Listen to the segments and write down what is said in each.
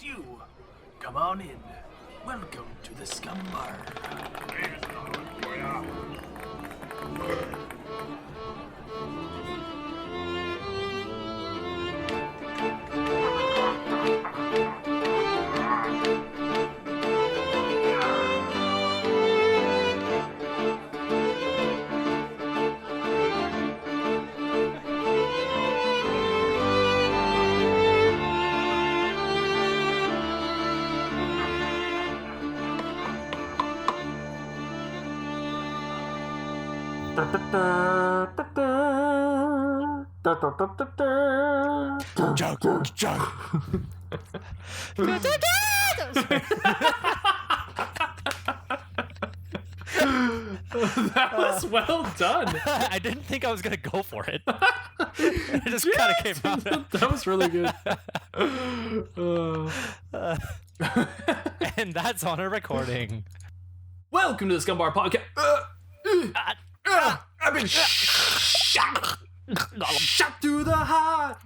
invite you. Come on in. Welcome to the Scumm Bar. That was well done. I didn't think I was gonna go for it. It just kind of came out. That was really good. And that's on a recording. Welcome to the Scumm Bar Podcast. I've been shot through the heart.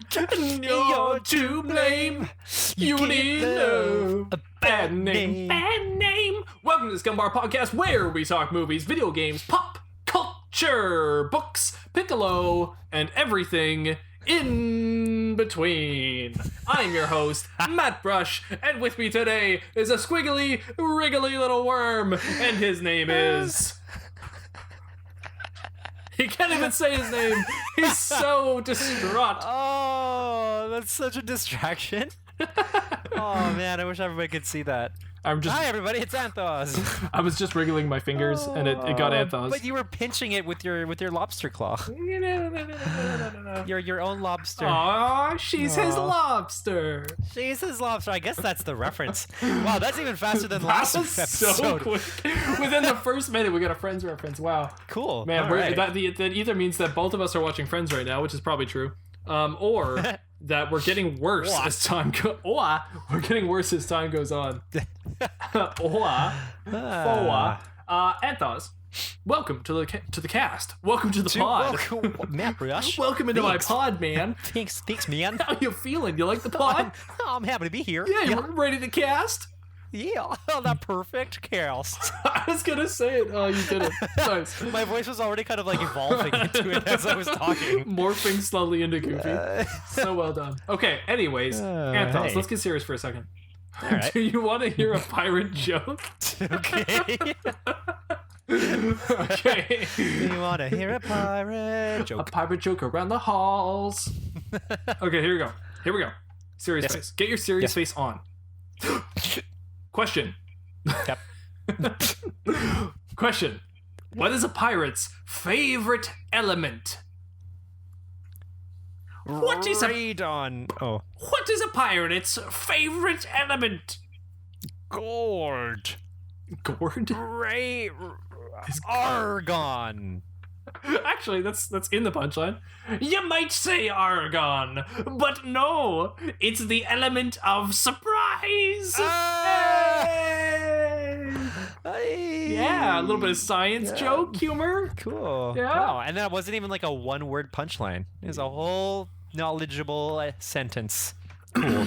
You're to blame. You need love. A Bad name. Bad name. Welcome to the Scumm Bar Podcast, where we talk movies, video games, pop culture, books, Piccolo, and everything in between. I'm your host, Mattbrush, and with me today is a squiggly, wriggly little worm, and his name is... He can't even say his name. He's so distraught. Oh, that's such a distraction. Oh man, I wish everybody could see that. Hi everybody, it's Anth0z. I was just wriggling my fingers, and it got Anth0z. But you were pinching it with your lobster claw. Your own lobster. Aw, she's his lobster. She's his lobster. I guess that's the reference. Wow, that's even faster than That last was episode. so quick. Within the first minute, we got a Friends reference. Wow. Cool. Man, All right. that either means that both of us are watching Friends right now, which is probably true, or that we're getting worse as time goes. Or we're getting worse as time goes on. Anth0z, welcome to the cast. Welcome to the pod. Mattbrush. Welcome into my pod, man. Thanks, man. How you feeling? You like the pod? I'm happy to be here. Yeah, you ready to cast? Yeah, that perfect cast. I was gonna say it. Oh, you did it. Nice. My voice was already kind of like evolving into it as I was talking. Morphing slowly into Goofy. So well done. Okay, anyways, Anth0z, hey. let's get serious for a second. All right. Do you want to hear a pirate joke? Okay. Okay. You want to hear a pirate A joke? pirate joke around the halls. Okay, here we go. Here we go. Serious Yes. face. Get your serious face on. Question. Yep. Question. What is a pirate's favorite element? What is a radon? Oh, What is a pirate's favorite element? gourd. Gourd? Ray. Argon. Actually, that's in the punchline. You might say argon, but no, it's the element of surprise. Hey! Yeah, a little bit of science joke humor. Cool. Yeah. Wow, and that wasn't even like a one-word punchline. It was a whole knowledgeable sentence. Cool.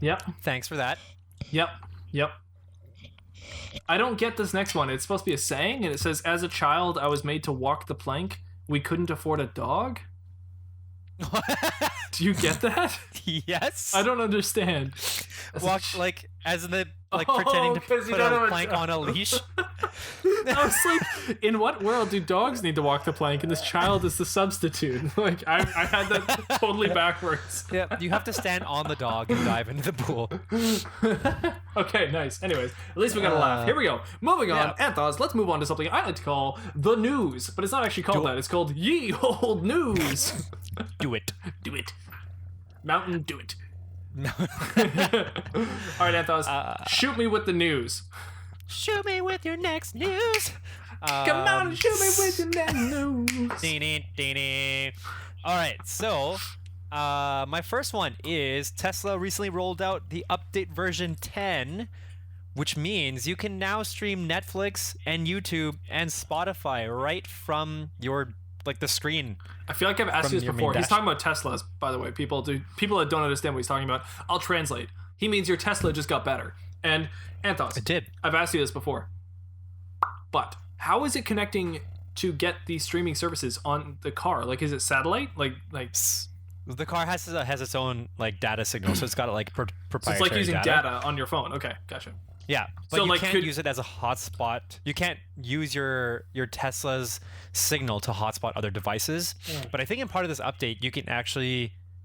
Yep. Thanks for that. Yep. I don't get this next one. It's supposed to be a saying, and it says, "As a child, I was made to walk the plank. We couldn't afford a dog." Do you get that? Yes. I don't understand. Walk like as in the like Oh, pretending to 'cause you put don't know a what- plank on a leash. I was like, in what world do dogs need to walk the plank and this child is the substitute? Like, I had that totally backwards. Yeah, you have to stand on the dog and dive into the pool. Okay, nice. Anyways, at least we got a laugh. Here we go. Moving on. Anth0z, let's move on to something I like to call the news. But it's not actually called that. It's called Ye Old News. Do it. Do it. Mountain, do it. All right, Anth0z, shoot me with the news. Shoot me with your next news. Come on, shoot me with your next news. Ding. All right, so my first one is Tesla recently rolled out the update version 10, which means you can now stream Netflix and YouTube and Spotify right from your the screen. I feel like I've asked you this your before. main He's dash. talking about Teslas, by the way. People that don't understand what he's talking about. I'll translate. he means your Tesla just got better. And Anth0z, It did. I've asked you this before, but how is it connecting to get these streaming services on the car? Like, is it satellite? Like The car has its own like data signal, so it's got like proprietary so it's like using data. data on your phone. Okay, gotcha. Yeah, but So, you like, can't could- use it as a hotspot. You can't use your Tesla's signal to hotspot other devices. But I think in part of this update,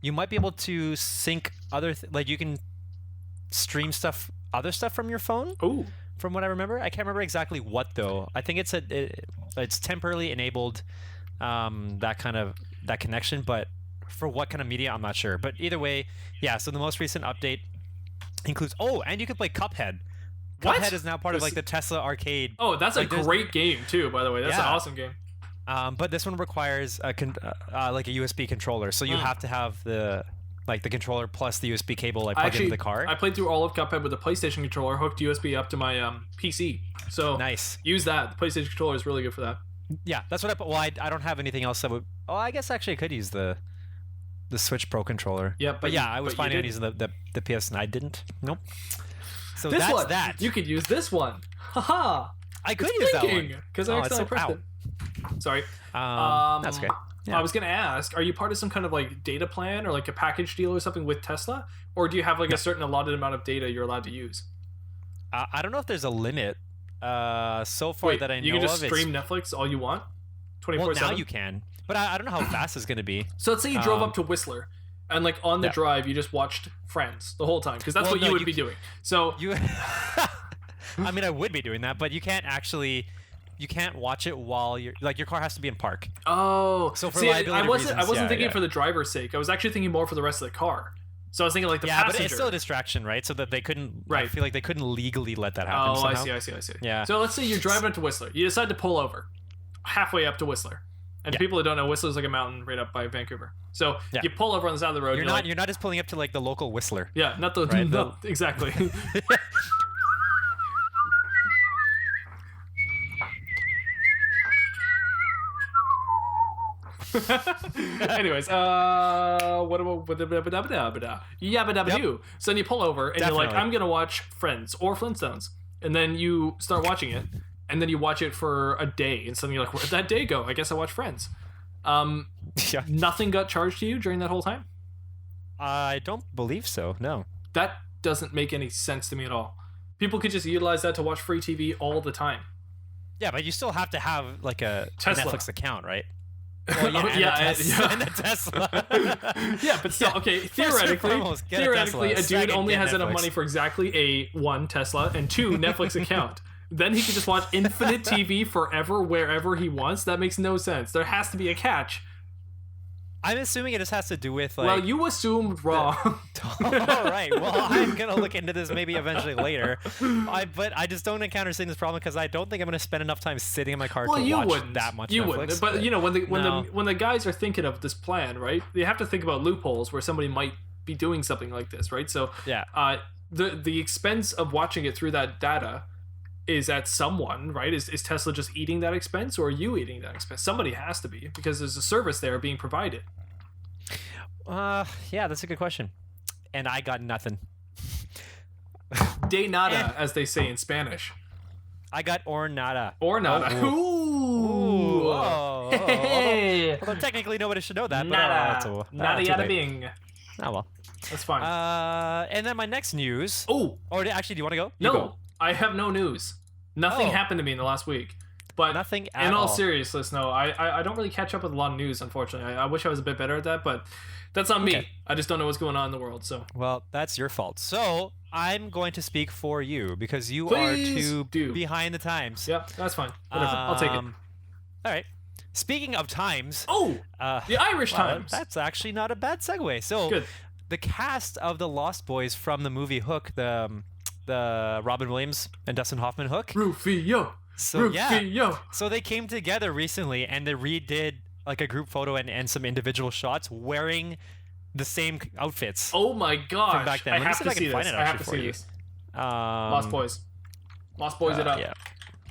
you might be able to sync like you can stream other stuff from your phone. Ooh. From what I remember, I can't remember exactly what though. I think it's temporarily enabled that connection, but for what kind of media, I'm not sure. But either way, yeah. So the most recent update includes and you can play Cuphead. What? Cuphead is now part of like the Tesla arcade. Oh, that's Like, a great game too, by the way. That's an Yeah. awesome game. But this one requires like a USB controller, so you have to have the controller plus the USB cable like plugged into the car. I played through all of Cuphead with a PlayStation controller hooked USB up to my PC. So Nice. use that. The PlayStation controller is really good for that. Yeah, that's what I. Well, I don't have anything else that would. Oh, I guess actually I could use the Switch Pro controller. Yeah, but yeah, I but was you planning on didn't. using the PS, and I didn't. Nope. So This that's one. that. You could use this one. Haha. I could use that one because I accidentally pressed it. Sorry. That's okay. Yeah. I was gonna ask, are you part of some kind of like data plan or like a package deal or something with Tesla, or do you have like a certain allotted amount of data you're allowed to use? I don't know if there's a limit. So far Wait, that I know you can just of, stream Netflix all you want, 24/7. well, now you can, but I don't know how fast it's gonna be. So let's say you drove up to Whistler, and like on the Yeah. drive you just watched Friends the whole time, because that's Well, what no, you would you be doing. So You, I mean, I would be doing that, but you can't watch it while your car has to be in park. oh, So for see, I liability wasn't reasons, yeah, thinking yeah. for the driver's sake. I was actually thinking more for the rest of the car. So I was thinking like the Yeah, passenger. but it's still a distraction, right? So that they couldn't. I Right. feel like they couldn't legally let that happen. Oh, I somehow. see. Yeah. So let's say you're driving up to Whistler. You decide to pull over halfway up to Whistler. And Yeah. people that don't know, Whistler's like a mountain right up by Vancouver. So Yeah. you pull over on the side of the road. You're and not just pulling up to like the local Whistler. Yeah, not the Right, no, exactly. Anyways, what about yabba dabba doo? So then you pull over and you're like, Definitely. I'm gonna watch Friends or Flintstones, and then you start watching it, and then you watch it for a day, and suddenly you're like, where'd that day go? I guess I watched Friends. Yeah. Nothing got charged to you during that whole time? I don't believe so. No. That doesn't make any sense to me at all. People could just utilize that to watch free TV all the time. Yeah, but you still have to have like a Tesla. Netflix account, right? And a Tesla. Yeah, but still, okay. Theoretically, foremost, get a Tesla. a dude Second, only get has enough Netflix. money for exactly a 1 Tesla and 2 Netflix account. Then he can just watch infinite TV forever, wherever he wants. That makes no sense. There has to be a catch. I'm assuming it just has to do with like. Well, you assumed wrong. All right. Well, I'm gonna look into this maybe eventually later. But I just don't encounter seeing this problem because I don't think I'm gonna spend enough time sitting in my car Well, to you watch wouldn't. that much. You Netflix, wouldn't. But you know, No. when the guys are thinking of this plan, right? They have to think about loopholes where somebody might be doing something like this, right? So Yeah. The expense of watching it through that data is at someone, right? Is Tesla just eating that expense, or are you eating that expense? Somebody has to be, because there's a service there being provided. Yeah, that's a good question. And I got nothing. De nada, as they say in Spanish. I got or nada. Or nada. Ooh. Ooh. Oh, Hey. although technically nobody should know that. But Nada. Nada too yada late. bing. Oh well. That's fine. And then my next news. Oh. Or actually, do you want to go? You No, go. I have no news. Nothing Oh. happened to me in the last week. But Nothing at in all all. seriousness, no, I don't really catch up with a lot of news, unfortunately. I wish I was a bit better at that, but that's on me. Okay. I just don't know what's going on in the world, so. Well, that's your fault. So I'm going to speak for you because you Please are too do. behind the times. Yeah, that's fine. Whatever. I'll take it. All right. Speaking of times, Oh! The Irish well, Times! that's actually not a bad segue. So Good. the cast of the Lost Boys from the movie Hook, the Robin Williams and Dustin Hoffman Hook. Rufio! So yeah, Rufio! so they came together recently and they redid like a group photo and some individual shots wearing the same outfits. Oh my gosh. From back then. I Let me have see to if I see can find this. it I have actually to for see you. this. Lost Boys. Lost Boys it up. Yeah.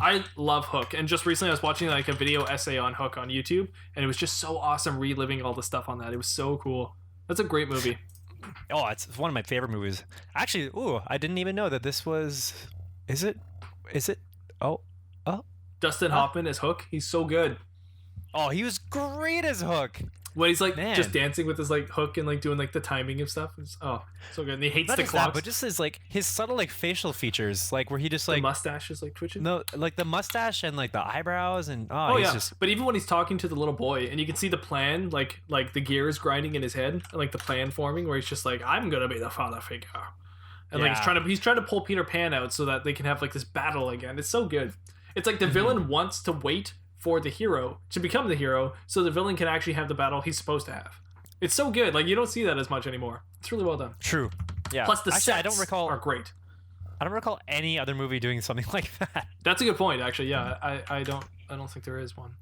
I love Hook, and just recently I was watching like a video essay on Hook on YouTube, and it was just so awesome reliving all the stuff on that. It was so cool. That's a great movie. Oh, it's one of my favorite movies. Actually, ooh, I didn't even know that this was. Is it? Oh. Dustin Hoffman as Hook. He's so good. Oh, he was great as Hook. When he's like Man. just dancing with his like hook and like doing like the timing of stuff. It's, so good. And he hates Not the just clocks. that, but just his subtle like facial features, like where he just like the mustache is like twitching. no, like the mustache and like the eyebrows and Oh he's yeah, just but even when he's talking to the little boy, and you can see the plan, like the gears grinding in his head, and like the plan forming, where he's just like, "I'm gonna be the father figure," and like he's trying to pull Peter Pan out so that they can have like this battle again. It's so good. It's like the villain wants to wait for the hero to become the hero, so the villain can actually have the battle he's supposed to have. It's so good. Like you don't see that as much anymore. It's really well done. true. Yeah. Plus the actually, sets I don't recall. are great. I don't recall any other movie doing something like that. That's a good point, actually. Yeah, I don't think there is one.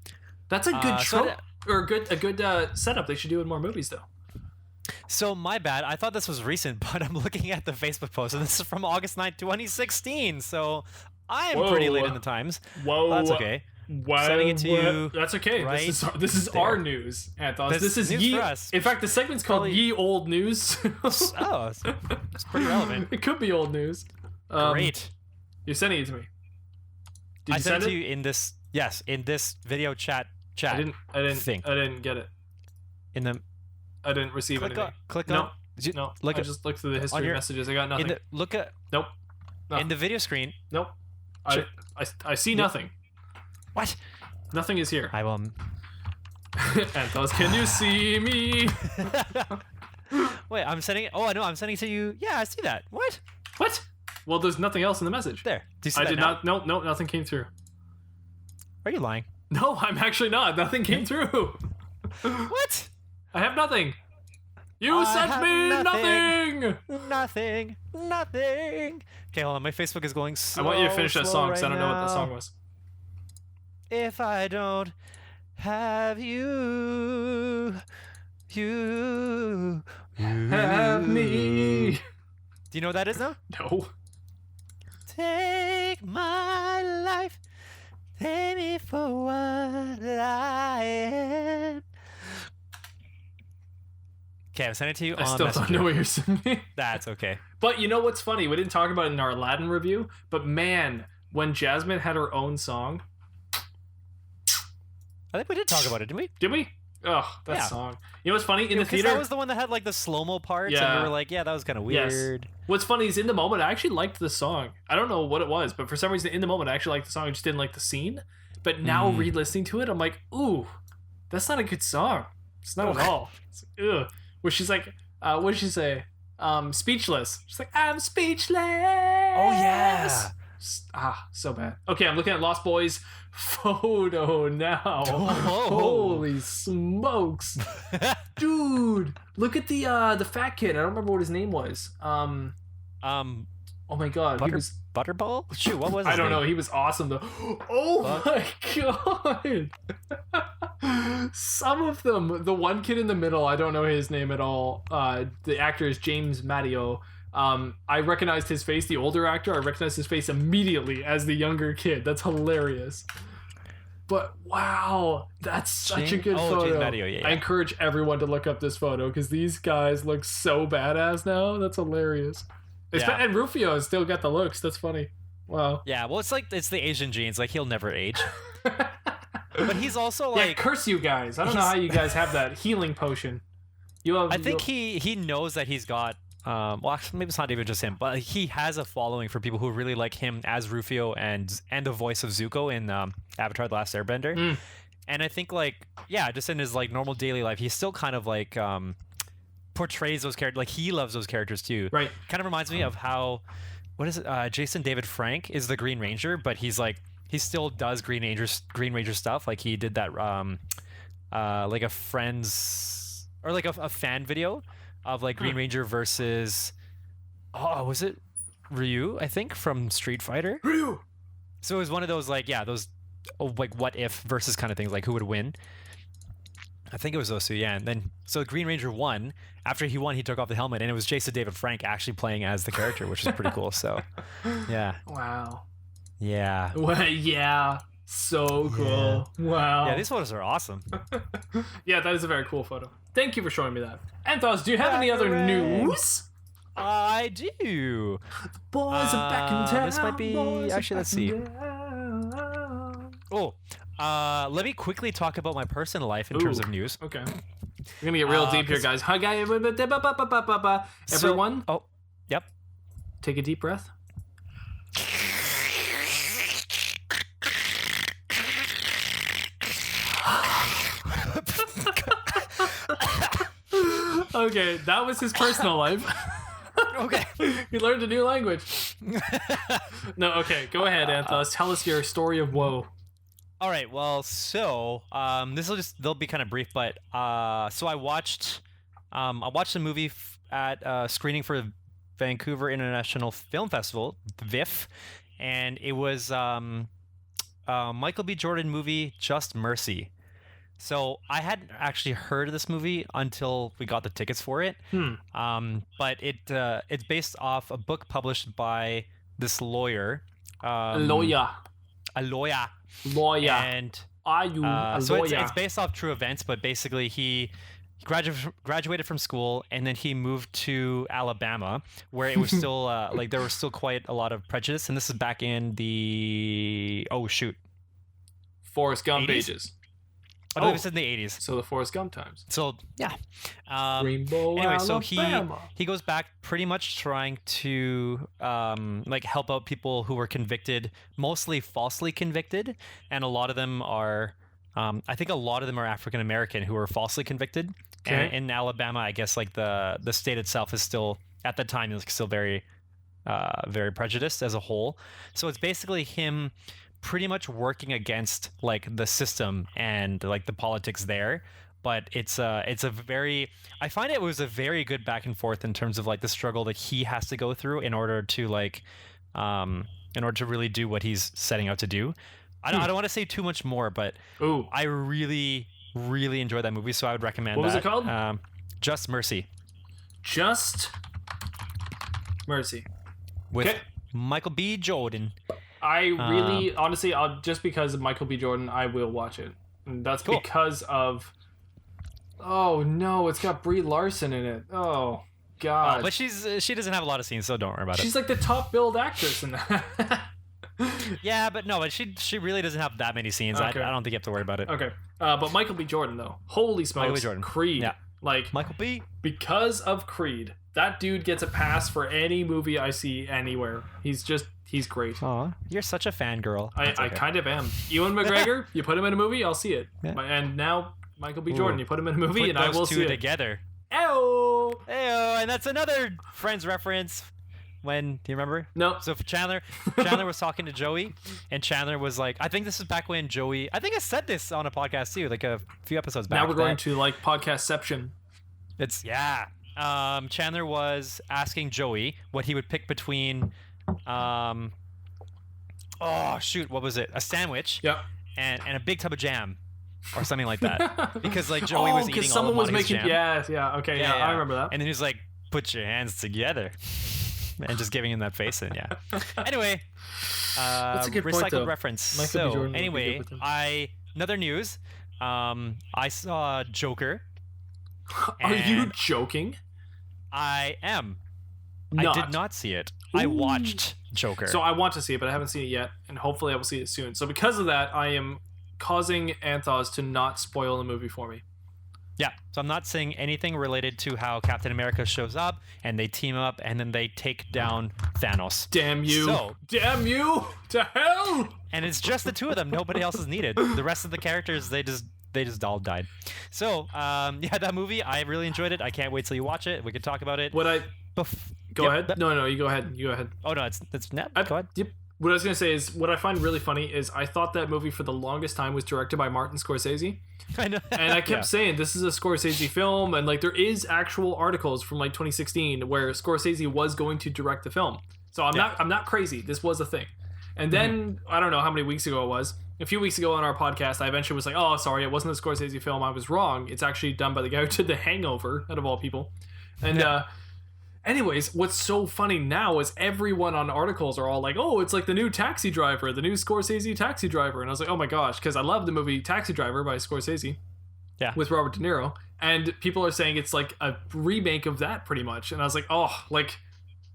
That's a good trope or a good setup. They should do in more movies, though. So my bad. I thought this was recent, but I'm looking at the Facebook post, and this is from August 9th, 2016. So I am pretty late in the times. Whoa, that's okay. Wow, Sending it to you. That's okay. Right this is our news, Anth0z. This is news ye. for us. In fact, the segment's called "Ye Old News." Oh, it's pretty relevant. It could be old news. Great. You're sending it to me. Did I you sent send it to you in this. Yes, in this video chat. I didn't get it. In the. I didn't receive anything. Click no, on. No. Look I at, just looked through the history of messages. I got nothing. Look at. Nope. Nothing. In the video screen. Nope. I see nothing. What? Nothing is here. I will. Anth0z, can you see me? Wait, I'm sending it. Oh, I know. I'm sending it to you. Yeah, I see that. What? What? Well, there's nothing else in the message. There. Do you see I that did now? not. No, nothing came through. Are you lying? No, I'm actually not. Nothing came through. What? I have nothing. You sent me nothing. Nothing. Okay, hold on. My Facebook is going slow. I want you to finish that song because I don't know what the song was. If I don't have you have me. Do you know what that is now? No. Take my life, take me for what I am. Okay, I'm sending it to you I on still Messenger. don't know what you're sending. That's okay. But you know what's funny? We didn't talk about it in our Aladdin review, but man, when Jasmine had her own song. I think we did talk about it, didn't we? Did we? Oh, that song. You know what's funny? In the theater. That was the one that had like the slow-mo parts, and we were like, yeah, that was kind of weird. Yes. What's funny is in the moment, I actually liked the song. I don't know what it was, but for some reason, in the moment, I actually liked the song. I just didn't like the scene. But now, re-listening to it, I'm like, ooh, that's not a good song. It's not at all. It's, ugh. Where she's like, what did she say? Speechless. She's like, I'm speechless. Oh, yeah. So bad. Okay, I'm looking at Lost Boys photo now. Oh. Holy smokes. Dude, look at the fat kid. I don't remember what his name was. Oh my god. He was Butterball? Shoot, what was his I don't name? know. He was awesome though. Oh my god. Some of them. The one kid in the middle, I don't know his name at all. The actor is James Matteo. I recognized his face, the older actor. I recognized his face immediately as the younger kid. That's hilarious. But wow, that's such a good photo. James Matteo, yeah. I encourage everyone to look up this photo because these guys look so badass now. That's hilarious. Yeah. And Rufio has still got the looks. That's funny. Wow. Yeah, well, it's the Asian genes. Like, he'll never age. But he's also like... Yeah, curse you guys. I don't know how you guys have that healing potion. I think he knows that he's got... well, maybe it's not even just him, but he has a following for people who really like him as Rufio and the voice of Zuko in Avatar: The Last Airbender. And I think just in his like normal daily life, he's still kind of like portrays those characters. Like he loves those characters too. Right. Kind of reminds me of how Jason David Frank is the Green Ranger, but he's like he still does Green Ranger stuff. Like he did that like a friends or like a fan video of like Green Ranger versus was it Ryu, I think, from Street Fighter? Ryu. So it was one of those like what if versus kind of things, like who would win. I think it was those two, yeah. And then so Green Ranger won. After he won, he took off the helmet, and it was Jason David Frank actually playing as the character, which is pretty cool. So yeah. Wow. Yeah. Well, yeah. So cool. Wow. Yeah, these photos are awesome. Yeah, that is a very cool photo. Thank you for showing me that. Anth0z, do you have any other news? I do. Boys are back in town. This might be... Boys Actually, are let's back see. in town. Oh, let me quickly talk about my personal life in terms of news. Okay. We're gonna get real deep here, guys. Hi, guys. Everyone, Oh, yep. take a deep breath. Okay, that was his personal life. Okay. He learned a new language. No, okay, go ahead, Anth0z. Tell us your story of woe. All right. Well, so they'll be kind of brief, but so I watched the movie at screening for Vancouver International Film Festival, VIFF, and it was Michael B. Jordan movie Just Mercy. So I hadn't actually heard of this movie until we got the tickets for it. But it's based off a book published by this lawyer. A lawyer. And are you a so lawyer? it's based off true events, but basically he graduated from school and then he moved to Alabama, where it was still like there was still quite a lot of prejudice. And this is back in the Forrest Gump 80s? ages. I believe it's in the 80s. So the Forrest Gump times. So yeah. Rainbow, anyway, so Alabama. he goes back pretty much trying to like help out people who were convicted, mostly falsely convicted, and a lot of them are I think a lot of them are African American who were falsely convicted. Okay. And in Alabama, I guess like the state itself is still at the time is still very very prejudiced as a whole. So it's basically him pretty much working against like the system and like the politics there, but it's a very, I find it was a very good back and forth in terms of like the struggle that he has to go through in order to like in order to really do what he's setting out to do. I don't want to say too much more, but I really enjoyed that movie, so I would recommend. What was it called? Just Mercy. Just Mercy with Michael B. Jordan. I really, honestly, just because of Michael B. Jordan, I will watch it. And that's because of... Oh, no, it's got Brie Larson in it. Oh, God. But she doesn't have a lot of scenes, so don't worry about it. She's like the top billed actress in that. Yeah, but no, but she really doesn't have that many scenes. Okay. I don't think you have to worry about it. Okay. But Michael B. Jordan, though. Holy smokes. Michael B. Jordan. Creed. Yeah. Like, Michael B. Because of Creed, that dude gets a pass for any movie I see anywhere. He's great. Aw, you're such a fangirl. I kind of am. Ewan McGregor, you put him in a movie, I'll see it. Yeah. And now Michael B. Jordan, you put him in a movie, and I will see it. Put those two together. Ew! Ew, and that's another Friends reference. When, do you remember? No. So Chandler was talking to Joey, and Chandler was like, I think this is back when Joey, I think I said this on a podcast too, like a few episodes back. Now we're going to like podcastception. It's, yeah. Chandler was asking Joey what he would pick between, what was it? A sandwich. Yep. And a big tub of jam. Or something like that. Because like Joey was eating all of Monica's jam. Yeah, okay, yeah, I remember that. And then he was like, put your hands together. And just giving him that face, and yeah. Anyway, that's a good recycled point, though. reference. Michael B. Jordan Anyway, another news. I saw Joker. Are you joking? I am. Not. I did not see it. Ooh. I watched Joker. So I want to see it, but I haven't seen it yet, and hopefully I will see it soon. So because of that, I am causing Anth0z to not spoil the movie for me. Yeah, so I'm not saying anything related to how Captain America shows up and they team up and then they take down Thanos. Damn you! So, damn you to hell! And it's just the two of them. Nobody else is needed. The rest of the characters, they just all died. So, yeah, that movie, I really enjoyed it. I can't wait till you watch it. We can talk about it. Go ahead. No, you go ahead. You go ahead. Oh no, it's go ahead. Yep. What I was gonna say is, what I find really funny is I thought that movie for the longest time was directed by Martin Scorsese. I know. And I kept saying this is a Scorsese film, and like there is actual articles from like 2016 where Scorsese was going to direct the film. So I'm not crazy. This was a thing. And then I don't know how many weeks ago it was. A few weeks ago on our podcast, I eventually was like, "Oh, sorry, it wasn't a Scorsese film. I was wrong. It's actually done by the guy who did The Hangover, out of all people." And Anyways, what's so funny now is everyone on articles are all like, oh, it's like the new Taxi Driver, the new Scorsese Taxi Driver. And I was like, oh my gosh, because I love the movie Taxi Driver by Scorsese. Yeah. With Robert De Niro. And people are saying it's like a remake of that pretty much. And I was like, oh, like,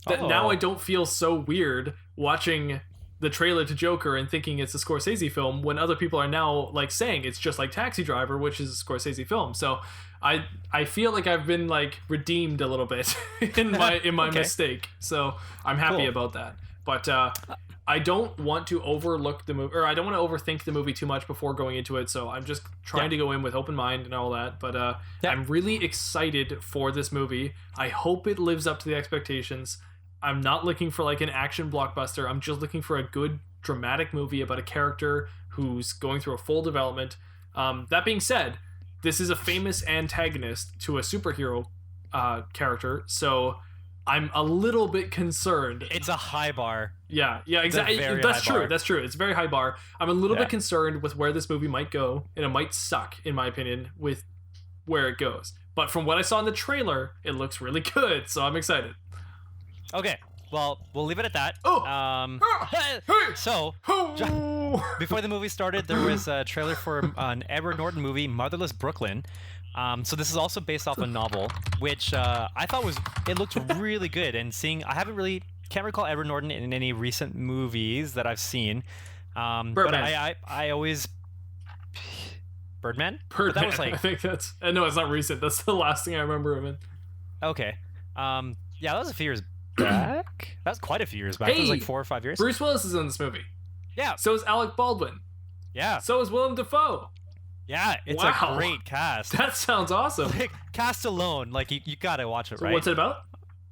now I don't feel so weird watching the trailer to Joker and thinking it's a Scorsese film when other people are now like saying it's just like Taxi Driver, which is a Scorsese film. So I feel like I've been like redeemed a little bit in my Okay. mistake. So I'm happy about that. But I don't want to overlook the movie, or I don't want to overthink the movie too much before going into it. So I'm just trying to go in with open mind and all that. But I'm really excited for this movie. I hope it lives up to the expectations. I'm not looking for like an action blockbuster. I'm just looking for a good dramatic movie about a character who's going through a full development. That being said, this is a famous antagonist to a superhero character, so I'm a little bit concerned. It's a high bar. Yeah, exactly. That's true. Bar. That's true. It's a very high bar. I'm a little bit concerned with where this movie might go, and it might suck, in my opinion, with where it goes. But from what I saw in the trailer, it looks really good, so I'm excited. Okay, well, we'll leave it at that. So, before the movie started, there was a trailer for an Edward Norton movie, Motherless Brooklyn. So this is also based off a novel, which I thought it looked really good. And can't recall Edward Norton in any recent movies that I've seen. But I always... Birdman? But that was like... I think that's... No, it's not recent. That's the last thing I remember him in. Okay. Yeah, that was a few years back. That was quite a few years back. It was like 4 or 5 years. Bruce Willis is in this movie. Yeah. So is Alec Baldwin. Yeah. So is Willem Dafoe. Yeah, it's a great cast. That sounds awesome. Like, cast alone, like you gotta watch it, so right? What's it about?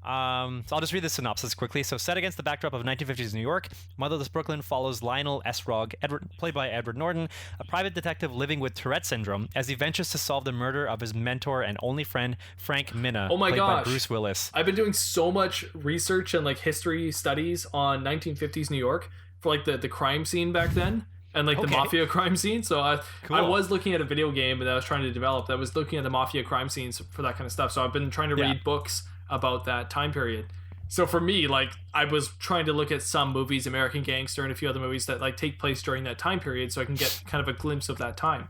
So I'll just read the synopsis quickly. So, set against the backdrop of 1950s New York, Motherless Brooklyn follows Lionel S. Rogg, played by Edward Norton, a private detective living with Tourette syndrome, as he ventures to solve the murder of his mentor and only friend, Frank Minna, played by Bruce Willis. I've been doing so much research and like history studies on 1950s New York for like the crime scene back then. And like the mafia crime scene. So I was looking at a video game that I was trying to develop that was looking at the mafia crime scenes for that kind of stuff. So I've been trying to read books about that time period. So for me, like, I was trying to look at some movies, American Gangster and a few other movies that like take place during that time period, so I can get kind of a glimpse of that time.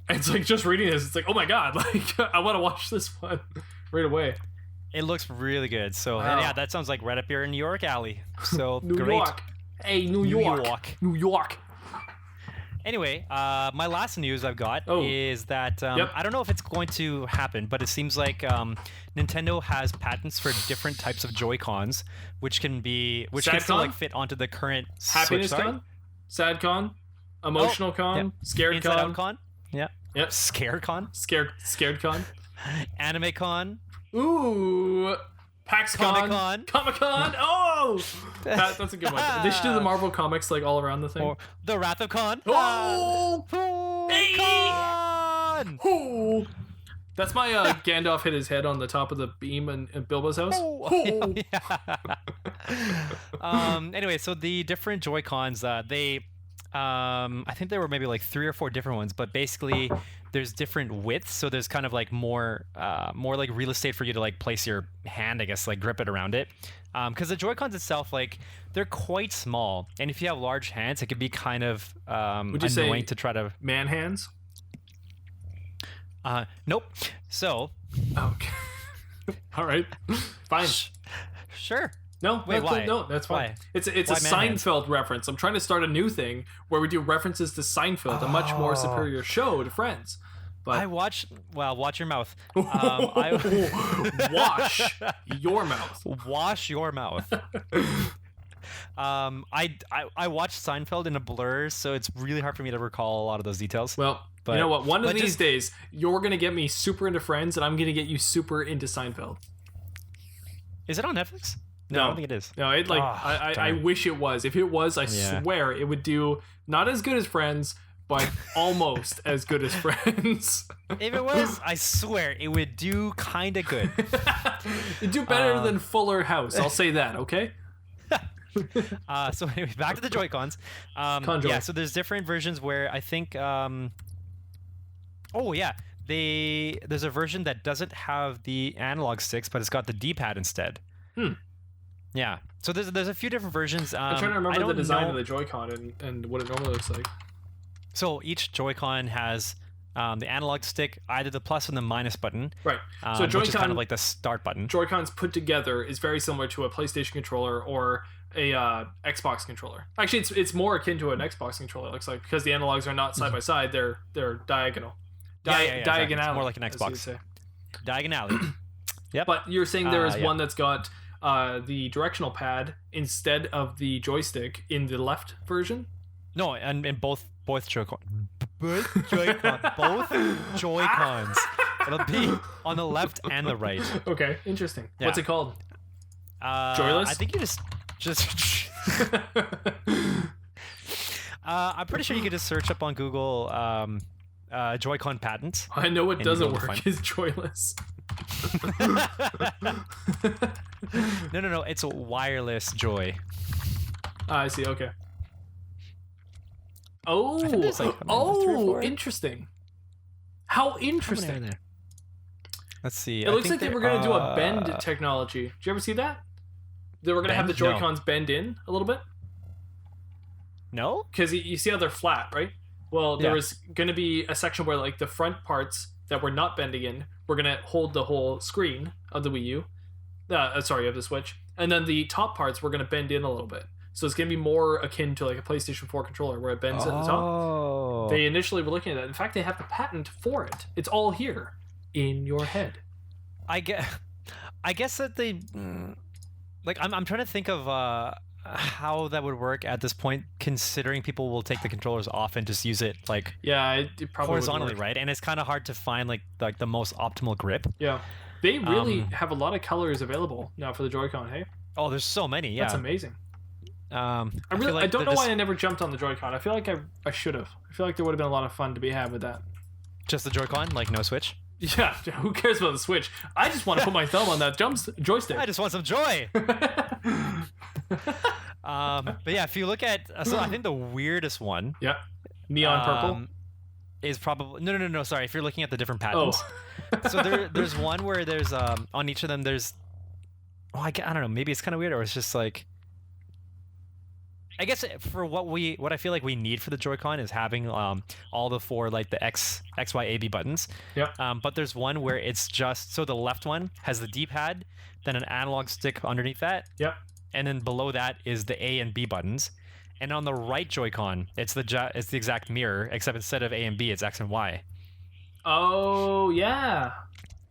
And it's like, just reading this, it's like, oh my god, like I want to watch this one right away. It looks really good. So yeah, that sounds like right up your New York alley. So New great. York. Hey, New York. Anyway, my last news I've got is that I don't know if it's going to happen, but it seems like Nintendo has patents for different types of Joy-Cons, which can still like fit onto the current Happiness Switch. Con, Sad Con, Emotional Con, Scared Inside Con. Out Con, Yep. Scared Con, Scared Con, Anime Con. Ooh. PAX Con, Comic Con. Oh, that's a good one. They should do the Marvel comics like all around the thing. Or the Wrath of Con. Oh, hey! Con. Oh. That's my Gandalf hit his head on the top of the beam in Bilbo's house. Oh. Anyway, so the different Joy-Cons, I think there were maybe like 3 or 4 different ones, but basically there's different widths, so there's kind of like more like real estate for you to like place your hand, I guess, like grip it around it. Because the Joy-Cons itself, like, they're quite small, and if you have large hands, it could be kind of annoying to try to man hands. Nope. So. Okay. All right. Fine. Sure. No, wait, why? No, that's fine. Why? It's a Seinfeld reference. I'm trying to start a new thing where we do references to Seinfeld, a much more superior show to Friends. But watch your mouth. Wash your mouth. Wash your mouth. I watched Seinfeld in a blur, so it's really hard for me to recall a lot of those details. Well, you know what? One of these days, you're gonna get me super into Friends, and I'm gonna get you super into Seinfeld. Is it on Netflix? No, I don't think it is. No, I wish it was. If it was, I swear it would do not as good as Friends, but almost as good as Friends. If it was, I swear it would do kind of good. It'd do better than Fuller House. I'll say that. Okay. So anyway, back to the Joy-Cons. Yeah, so there's different versions where I think. there's a version that doesn't have the analog sticks, but it's got the D-pad instead. Yeah. So there's a few different versions. I'm trying to remember the design of the Joy-Con and what it normally looks like. So each Joy-Con has the analog stick, either the plus and the minus button. Right. So Joy-Con, which is kind of like the start button. Joy-Cons put together is very similar to a PlayStation controller or a Xbox controller. Actually, it's more akin to an Xbox controller. It looks like, because the analogs are not side by side; they're diagonal. Exactly. Diagonally. It's more like an Xbox. Diagonally. Yep. But you're saying there is one that's got the directional pad instead of the joystick in the left version? No, and in both Joy-Con. Both Joy-Cons. It'll be on the left and the right. Okay, interesting. Yeah. What's it called? Joyless? I think you just I'm pretty sure you could just search up on Google Joy-Con patents. I know what doesn't work is joyless. No. It's a wireless Joy. I see. Okay. Oh, interesting. How interesting. Let's see. It looks like they were going to do a bend technology. Did you ever see that? They were going to have the Joy-Cons bend in a little bit? No? Because you see how they're flat, right? Well, there was going to be a section where like the front parts that were not bending in were going to hold the whole screen of the Wii U. Of the Switch. And then the top parts were going to bend in a little bit. So it's going to be more akin to like a PlayStation 4 controller where it bends at the top. They initially were looking at that. In fact, they have the patent for it. It's all here in your head. I guess that they... Like, I'm trying to think of how that would work at this point, considering people will take the controllers off and just use it like it probably horizontally, right? And it's kind of hard to find like the most optimal grip. Yeah, they really have a lot of colors available now for the Joy-Con. Hey, oh, there's so many. Yeah, that's amazing. I don't know why I never jumped on the Joy-Con. I feel like I should have. I feel like there would have been a lot of fun to be had with that. Just the Joy-Con, like no Switch. Yeah, who cares about the Switch? I just want to put my thumb on that joystick. I just want some joy. But yeah, if you look at, so I think the weirdest one, neon purple, is probably no. Sorry, if you're looking at the different patterns, so there's one where there's on each of them there's, I don't know, maybe it's kind of weird, or it's just like, I guess for what I feel like we need for the Joy-Con is having all the four, like the X, Y, A, B buttons. Yeah. But there's one where it's just, so the left one has the D-pad, then an analog stick underneath that. Yeah. And then below that is the A and B buttons. And on the right Joy-Con, it's the exact mirror, except instead of A and B, it's X and Y. Oh yeah,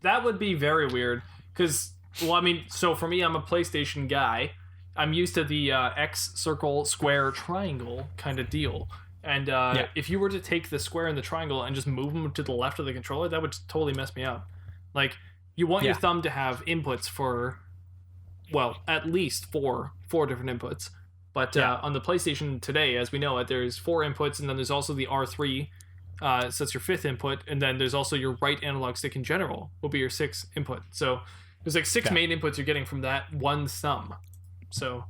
that would be very weird. Because, well, I mean, so for me, I'm a PlayStation guy. I'm used to the X, circle, square, triangle kind of deal. And if you were to take the square and the triangle and just move them to the left of the controller, that would totally mess me up. Like, you want your thumb to have inputs for, well, at least four different inputs. But on the PlayStation today, as we know it, there's 4 inputs, and then there's also the R3, so that's your 5th input, and then there's also your right analog stick in general will be your 6th input. So there's like 6 main inputs you're getting from that one thumb. So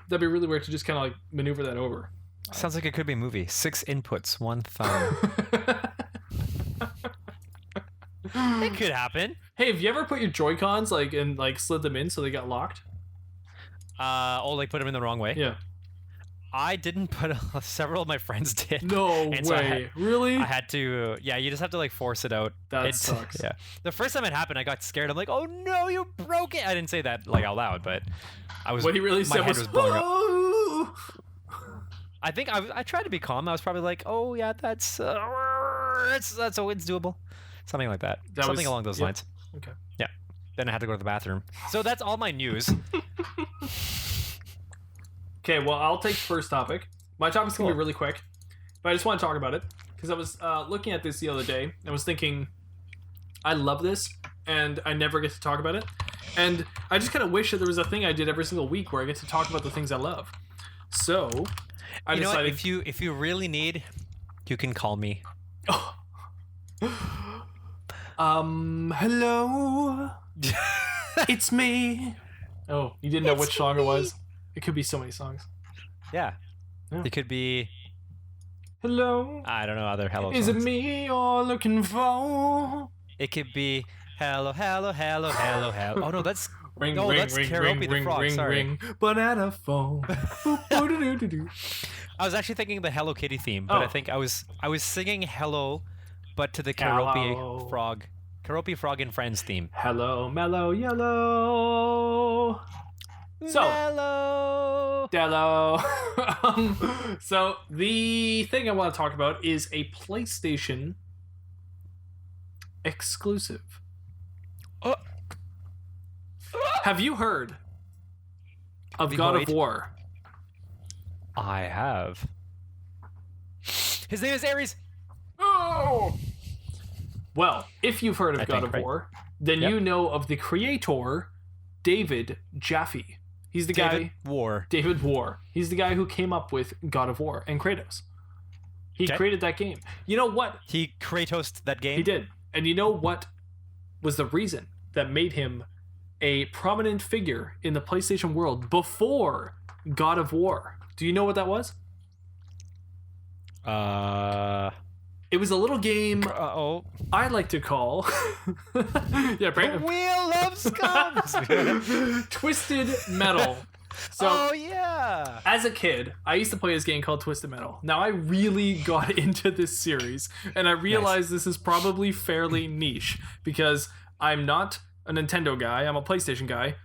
that'd be really weird to just kind of like maneuver that over. Sounds like it could be a movie. 6 inputs, 1 thumb. It could happen. Hey, have you ever put your Joy-Cons like and like slid them in so they got locked? Like put them in the wrong way? Yeah. I didn't, but several of my friends did. No way. So really? I had to. Yeah, you just have to like force it out. That sucks. Yeah. The first time it happened, I got scared. I'm like, "Oh no, you broke it!" I didn't say that like out loud, but I was. What he really said was blowing up. I think I tried to be calm. I was probably like, "Oh yeah, that's it's doable," something like that. Something along those lines. Okay. Yeah. Then I had to go to the bathroom. So that's all my news. Okay, well, I'll take the first topic. My topic's going to be really quick, but I just want to talk about it, because I was looking at this the other day, and I was thinking, I love this, and I never get to talk about it, and I just kind of wish that there was a thing I did every single week where I get to talk about the things I love. So, I decided... if you really need, you can call me. Hello? It's me. Oh, you didn't know which song it was? It could be so many songs. Yeah. It could be Hello. I don't know other hello Is songs. it me you're looking for? It could be hello, hello, hello, hello, hello. Oh no, that's Ring, no, ring, that's ring, Karaoke ring, the Frog. ring, Sorry. ring. Banana phone. I was actually thinking the Hello Kitty theme, but I Oh. think I was singing hello, but to the Hello. Karaoke Frog and Friends theme. Hello, mellow yellow. So, Hello. Dello. So the thing I want to talk about is a PlayStation exclusive. Oh. Have you heard of The God Void? of War? I have. His name is Ares. Oh! Well, if you've heard of I God think, of right? War, then Yep. you know of the creator, David Jaffe. He's the guy... David War. He's the guy who came up with God of War and Kratos. He Okay. created that game. You know what? He Kratos that game. He did. And you know what was the reason that made him a prominent figure in the PlayStation world before God of War? Do you know what that was? It was a little game Oh. I like to call The Brandon. Wheel of Scum. Twisted Metal. So Oh yeah. as a kid, I used to play this game called Twisted Metal. Now, I really got into this series, and I realized this is probably fairly niche because I'm not a Nintendo guy. I'm a PlayStation guy.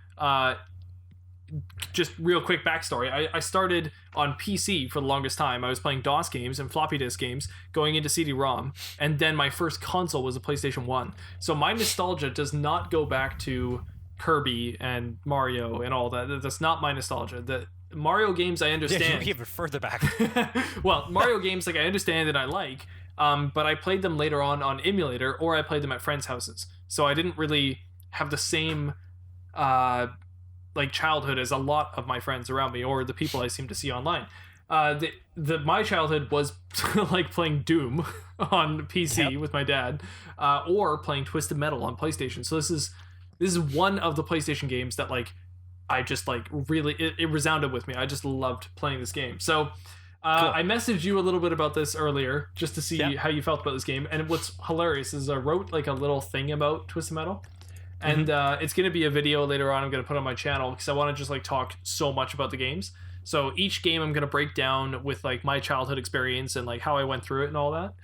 Just real quick backstory. I started on PC for the longest time. I was playing DOS games and floppy disk games, going into CD-ROM, and then my first console was a PlayStation 1. So my nostalgia does not go back to Kirby and Mario and all that. That's not my nostalgia. The Mario games I Yeah, understand. you even further back. Well, Mario games like I understand and I like, but I played them later on emulator, or I played them at friends' houses. So I didn't really have the same like childhood as a lot of my friends around me, or the people I seem to see online. My childhood was like playing Doom on PC with my dad, or playing Twisted Metal on PlayStation. So this is one of the PlayStation games that like I just like really it resounded with me. I just loved playing this game. So Cool. I messaged you a little bit about this earlier just to see how you felt about this game. And what's hilarious is I wrote like a little thing about Twisted Metal. And it's going to be a video later on I'm going to put on my channel because I want to just like talk so much about the games. So each game I'm going to break down with like my childhood experience and like how I went through it and all that.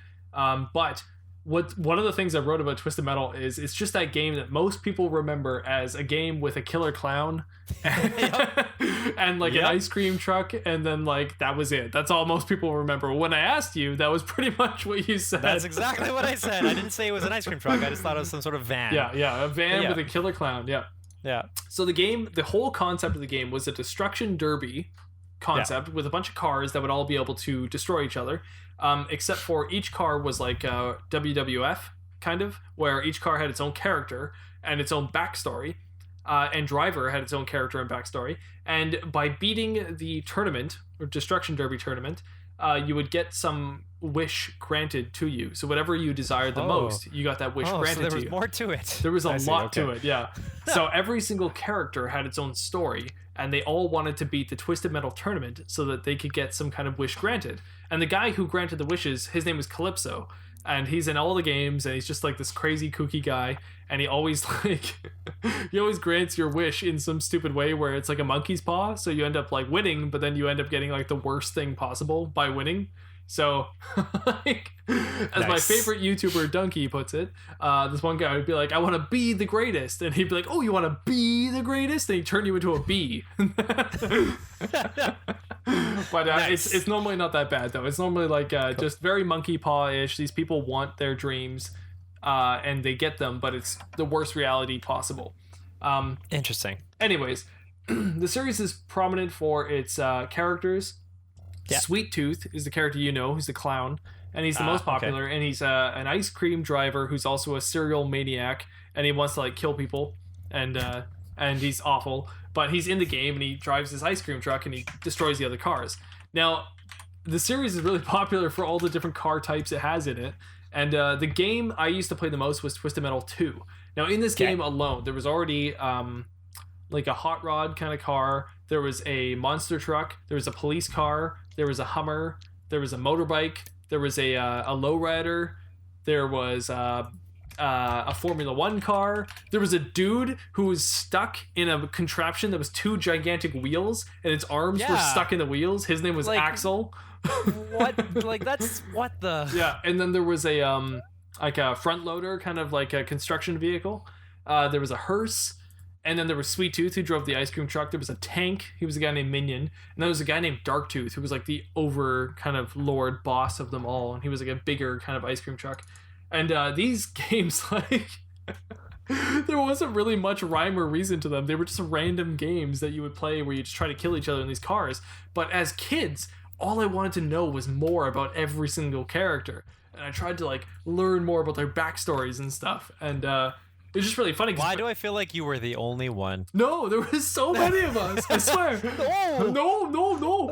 But one of the things I wrote about Twisted Metal is it's just that game that most people remember as a game with a killer clown and like an ice cream truck, and then like that was it. That's all most people remember. When I asked you, that was pretty much what you said. That's exactly what I said. I didn't say it was an ice cream truck. I just thought it was some sort of van. Yeah, a van with a killer clown. Yeah. So the whole concept of the game was a destruction derby concept with a bunch of cars that would all be able to destroy each other, except for each car was like a WWF kind of, where each car had its own character and its own backstory, and driver had its own character and backstory. And by beating the tournament or destruction derby tournament, you would get some wish granted to you. So whatever you desired the most, you got that wish granted so there to was you. more to it. There was a lot okay. to it, yeah. So every single character had its own story, and they all wanted to beat the Twisted Metal tournament so that they could get some kind of wish granted. And the guy who granted the wishes, his name was Calypso, and he's in all the games, and he's just like this crazy kooky guy, and he always grants your wish in some stupid way where it's like a monkey's paw, so you end up like winning, but then you end up getting like the worst thing possible by winning. So, like, as my favorite YouTuber, Donkey, puts it, this one guy would be like, I want to be the greatest. And he'd be like, oh, you want to be the greatest? And he'd turn you into a bee. But it's normally not that bad, though. It's normally like just very monkey paw-ish. These people want their dreams, and they get them, but it's the worst reality possible. Interesting. Anyways, the series is prominent for its characters. Yeah. Sweet Tooth is the character you know, who's the clown, and he's the most popular, and he's an ice cream driver who's also a serial maniac, and he wants to like kill people, and he's awful, but he's in the game, and he drives his ice cream truck, and he destroys the other cars. Now, the series is really popular for all the different car types it has in it, and the game I used to play the most was Twisted Metal 2. Now, in this game alone, there was already like a hot rod kind of car, there was a monster truck, there was a police car, there was a Hummer, there was a motorbike, There was a lowrider. There was a Formula One car. There was a dude who was stuck in a contraption that was 2 gigantic wheels, and its arms were stuck in the wheels. His name was Axel. What? Like, that's what the... Yeah, and then there was a front loader, kind of like a construction vehicle. There was a hearse, and then there was Sweet Tooth, who drove the ice cream truck. There was a tank. He was a guy named Minion. And then there was a guy named Dark Tooth, who was like the over kind of lord boss of them all, and he was like a bigger kind of ice cream truck. And these games, like, there wasn't really much rhyme or reason to them. They were just random games that you would play where you just try to kill each other in these cars. But as kids, all I wanted to know was more about every single character. And I tried to, like, learn more about their backstories and stuff. And it was just really funny. Why do I feel like you were the only one? No, there was so many of us. I swear. No.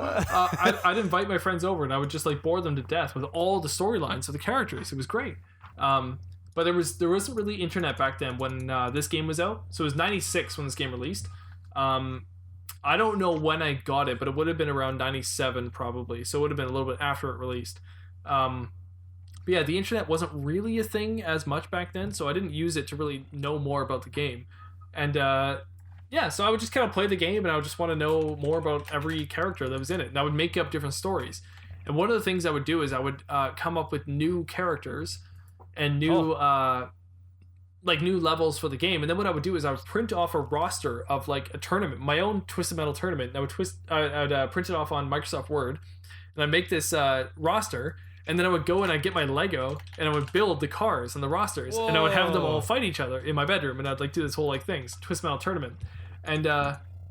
I'd invite my friends over, and I would just, like, bore them to death with all the storylines of the characters. It was great. But there wasn't really internet back then when this game was out. So it was 96 when this game released. I don't know when I got it, but it would have been around 97 probably. So it would have been a little bit after it released. But yeah, the internet wasn't really a thing as much back then, so I didn't use it to really know more about the game. And yeah, so I would just kind of play the game, and I would just want to know more about every character that was in it. And I would make up different stories. And one of the things I would do is I would come up with new characters and new new levels for the game. And then what I would do is I would print off a roster of like a tournament, my own Twisted Metal tournament. And I would print it off on Microsoft Word, and I'd make this roster, and then I would go and I'd get my Lego and I would build the cars and the rosters. Whoa. And I would have them all fight each other in my bedroom, and I'd like do this whole like things, Twisted Metal tournament. And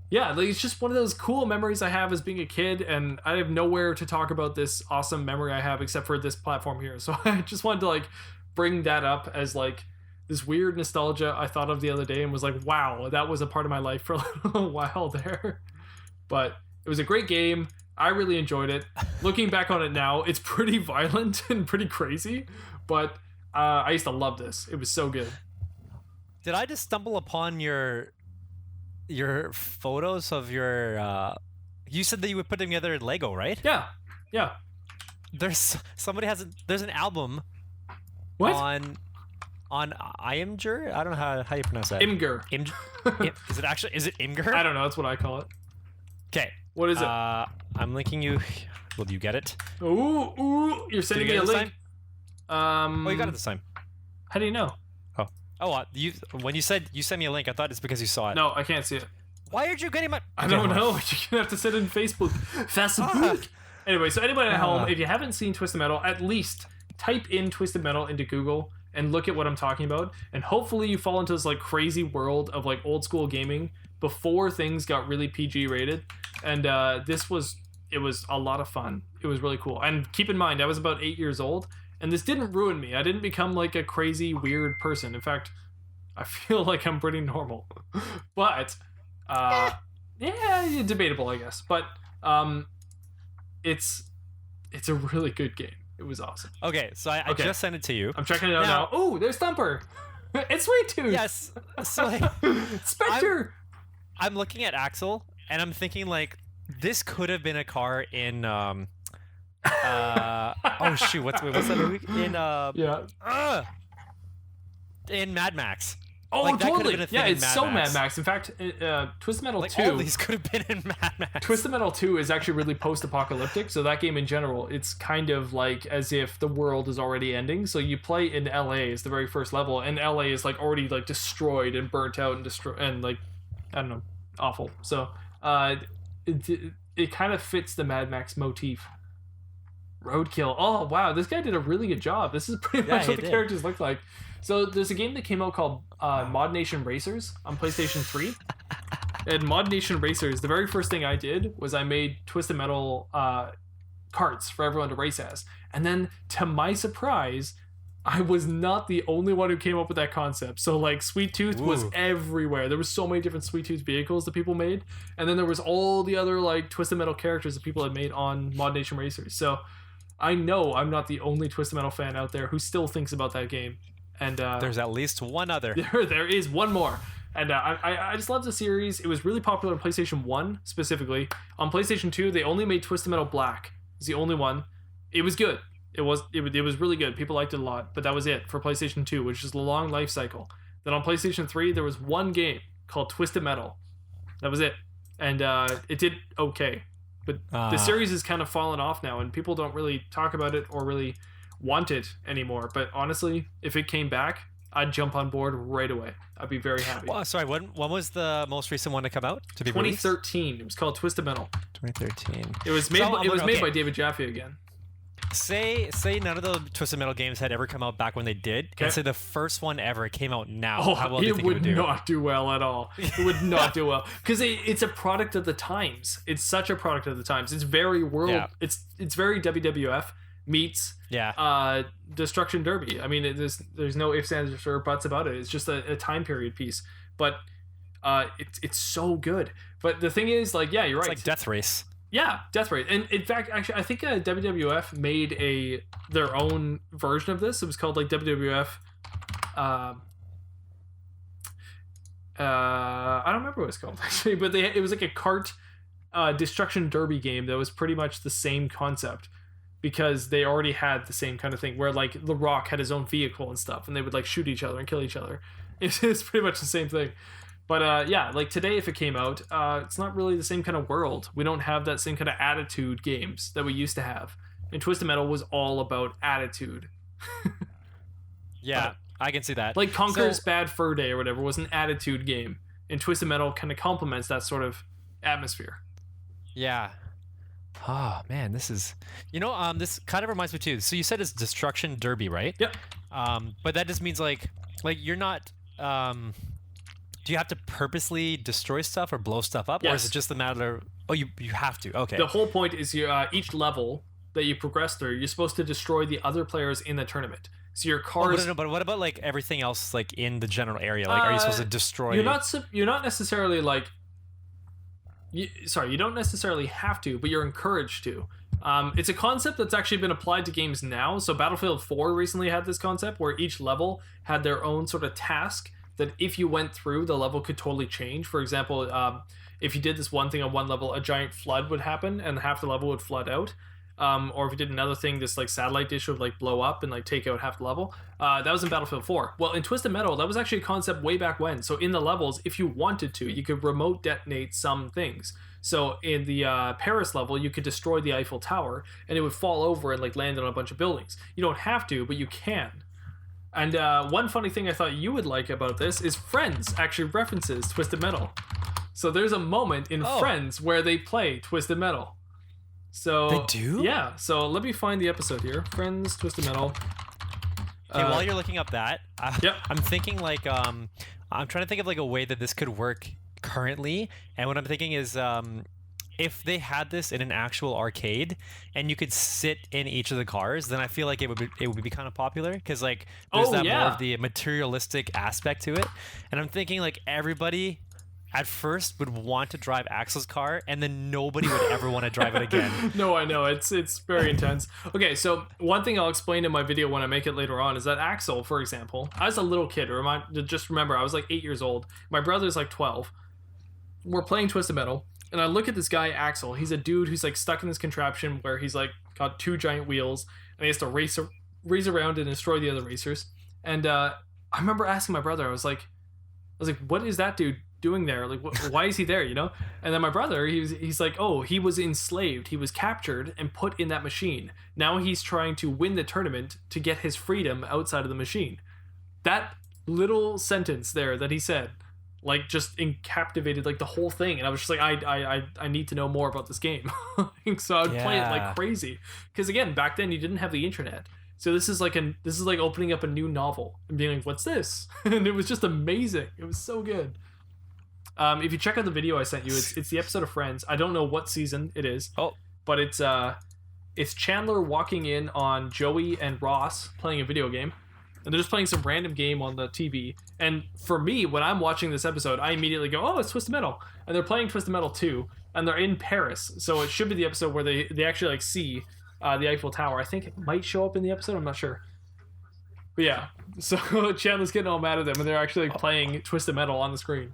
yeah, like, it's just one of those cool memories I have as being a kid, and I have nowhere to talk about this awesome memory I have except for this platform here. So I just wanted to like bring that up as like this weird nostalgia I thought of the other day, and was like, wow, that was a part of my life for a little while there. But it was a great game. I really enjoyed it. Looking back on it now, it's pretty violent and pretty crazy, but I used to love this. It was so good. Did I just stumble upon your photos of your you said that you would put together Lego, right? Yeah. There's an album. What? On Imgur? I don't know how you pronounce that. Imgur. Is it Imgur? I don't know, that's what I call it. Okay. What is it? I'm linking you. Will you get it? Ooh, you're sending me a link. Oh, you got it this time. How do you know? When you said you sent me a link, I thought it's because you saw it. No, I can't see it. Why aren't you getting my... I don't know. You're gonna have to sit in Facebook. Anyway, so anybody at home, if you haven't seen Twisted Metal, at least type in Twisted Metal into Google and look at what I'm talking about, and hopefully you fall into this like crazy world of like old school gaming before things got really PG rated. And it was a lot of fun. It was really cool. And keep in mind, I was about 8 years old, and this didn't ruin me. I didn't become like a crazy weird person. In fact, I feel like I'm pretty normal. But yeah, debatable, I guess. But it's a really good game. It was awesome. Okay, so I just sent it to you. I'm checking it out now. Oh, there's Thumper. It's Sweet Tooth. Yes. So like, Spectre. I'm looking at Axel, and I'm thinking like, this could have been a car in oh shoot, what's that movie? In Mad Max. Oh, like, totally. Yeah, it's so Mad Max. In fact, Twisted Metal 2... all these could have been in Mad Max. Twisted Metal 2 is actually really post-apocalyptic, so that game in general, it's kind of like as if the world is already ending. So you play in LA as the very first level, and LA is like already like destroyed and burnt out and like, I don't know, awful. So it kind of fits the Mad Max motif. Roadkill. Oh, wow, this guy did a really good job. This is pretty much what the characters look like. So there's a game that came out called Modnation Racers on PlayStation 3. And Modnation Racers, the very first thing I did was I made Twisted Metal carts for everyone to race as. And then, to my surprise, I was not the only one who came up with that concept. So, like, Sweet Tooth was everywhere. There was so many different Sweet Tooth vehicles that people made. And then there was all the other, like, Twisted Metal characters that people had made on Modnation Racers. So, I know I'm not the only Twisted Metal fan out there who still thinks about that game. And there's at least one other. There is one more. And I just love the series. It was really popular on PlayStation 1 specifically. On PlayStation 2, they only made Twisted Metal Black. It's the only one. It was good. It was really good. People liked it a lot, but that was it for PlayStation 2, which is a long life cycle. Then on PlayStation 3, there was one game called Twisted Metal. That was it. And it did okay. But the series has kind of fallen off now, and people don't really talk about it or really want it anymore. But honestly, if it came back, I'd jump on board right away. I'd be very happy. Well, sorry, when was the most recent one to come out? To be 2013. Released? It was called Twisted Metal. 2013. It was made by David Jaffe again. Say none of the Twisted Metal games had ever come out back when they did, and say the first one ever came out now. Oh, how well do you think it would not do well at all. It would not do well because it's a product of the times. It's such a product of the times. It's very It's very WWF meets Destruction Derby. I mean, there's no ifs, ands, or buts about it. It's just a time period piece, but it's so good. But the thing is, like, yeah, you're right. It's like Death Race. Yeah, Death Race. And in fact, actually, I think WWF made their own version of this. It was called like WWF. I don't remember what it was called actually, but it was like a kart Destruction Derby game that was pretty much the same concept because they already had the same kind of thing where like The Rock had his own vehicle and stuff, and they would like shoot each other and kill each other. It's pretty much the same thing. But yeah, like today, if it came out, it's not really the same kind of world. We don't have that same kind of attitude games that we used to have. And Twisted Metal was all about attitude. Yeah, I can see that. Like Conker's Bad Fur Day or whatever was an attitude game. And Twisted Metal kind of complements that sort of atmosphere. Yeah. Oh, man, this is... this kind of reminds me too. So you said it's Destruction Derby, right? Yep. But that just means like you're not... do you have to purposely destroy stuff or blow stuff up? Yes. Or is it just a matter of... Oh, you have to. Okay. The whole point is each level that you progress through, you're supposed to destroy the other players in the tournament. So your cars... but what about like everything else like in the general area? Like, are you supposed to destroy... You're not necessarily like... you don't necessarily have to, but you're encouraged to. It's a concept that's actually been applied to games now. So Battlefield 4 recently had this concept where each level had their own sort of task that if you went through, the level could totally change. For example, if you did this one thing on one level, a giant flood would happen and half the level would flood out. Or if you did another thing, this like satellite dish would like blow up and like take out half the level. That was in Battlefield 4. Well, in Twisted Metal, that was actually a concept way back when. So in the levels, if you wanted to, you could remote detonate some things. So in the Paris level, you could destroy the Eiffel Tower and it would fall over and like land on a bunch of buildings. You don't have to, but you can. And one funny thing I thought you would like about this is Friends actually references Twisted Metal. So there's a moment in Friends where they play Twisted Metal. So they do? Yeah. So let me find the episode here. Friends, Twisted Metal. Okay, while you're looking up that, yep. I'm thinking like I'm trying to think of like a way that this could work currently, and what I'm thinking is if they had this in an actual arcade and you could sit in each of the cars, then I feel like it would be kind of popular because like there's more of the materialistic aspect to it, and I'm thinking like everybody at first would want to drive Axel's car, and then nobody would ever want to drive it again. No, I know. It's very intense. Okay, so one thing I'll explain in my video when I make it later on is that Axel, for example, I was a little kid. Just remember, I was like 8 years old. My brother's like 12. We're playing Twisted Metal, and I look at this guy, Axel. He's a dude who's like stuck in this contraption where he's like got two giant wheels, and he has to race around and destroy the other racers. And I remember asking my brother, I was like, what is that dude doing there? Like, why is he there, you know? And then my brother, he's like, oh, he was enslaved. He was captured and put in that machine. Now he's trying to win the tournament to get his freedom outside of the machine. That little sentence there that he said, like, just captivated like the whole thing. And I was just like, I need to know more about this game. So I'd play it like crazy. Because again, back then you didn't have the internet. So this is like opening up a new novel and being like, what's this? And it was just amazing. It was so good. If you check out the video I sent you, it's the episode of Friends. I don't know what season it is. But it's Chandler walking in on Joey and Ross playing a video game, and they're just playing some random game on the TV. And for me, when I'm watching this episode, I immediately go, oh, it's Twisted Metal. And they're playing Twisted Metal 2, and they're in Paris. So it should be the episode where they actually like see the Eiffel Tower. I think it might show up in the episode. I'm not sure. But yeah, so Chandler's getting all mad at them, and they're actually like playing Twisted Metal on the screen.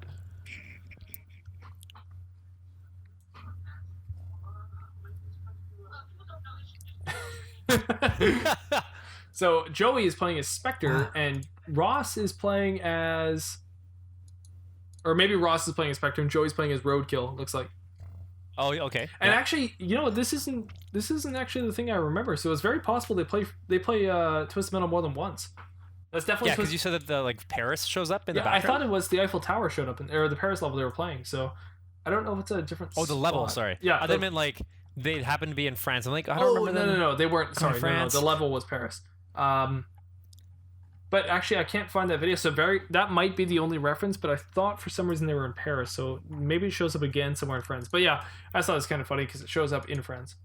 So Joey is playing as Spectre, and Ross is playing as, or maybe Ross is playing as Spectre and Joey's playing as Roadkill. Looks like. Oh, okay. And actually, this isn't actually the thing I remember. So it's very possible they play Twisted Metal more than once. That's definitely because you said that the Paris shows up in the background. I thought it was the Eiffel Tower showed up or the Paris level they were playing. So I don't know if it's a different. Oh, the level. Sorry. Yeah, I meant like they happened to be in France. I'm like, I don't remember. No, they weren't. Sorry, France. No, the level was Paris. But actually, I can't find that video. So that might be the only reference. But I thought for some reason they were in Paris. So maybe it shows up again somewhere in France. But yeah, I thought it was kind of funny because it shows up in France.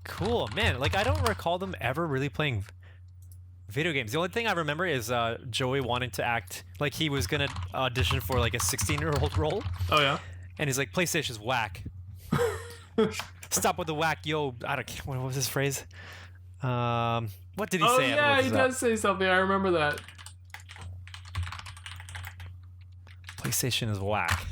Cool, man. Like I don't recall them ever really playing video games. The only thing I remember is Joey wanting to act like he was gonna audition for like a 16-year-old role. Oh yeah. And he's like, PlayStation's whack. Stop with the whack, yo. I don't care. What was his phrase? What did he say? Oh yeah, he does say something. I remember that. PlayStation is whack.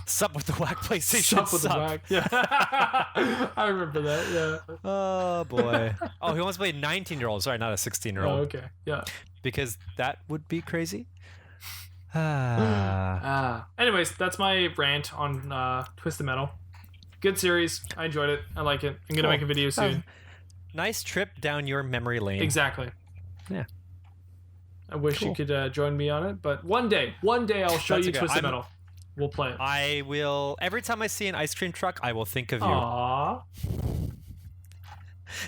Sup with the whack. PlayStation Sup with the whack. Yeah. I remember that. Yeah. Oh boy. Oh, he wants to play a 19-year-old. Sorry, not a 16-year-old. Oh, okay. Yeah. Because that would be crazy. Anyways, that's my rant on Twisted Metal. Good series. I enjoyed it. I like it. I'm gonna make a video soon. Nice trip down your memory lane. Exactly. Yeah. I wish you could join me on it, but one day I'll show you Twisted Metal. We'll play it. I will. Every time I see an ice cream truck, I will think of you. Aww.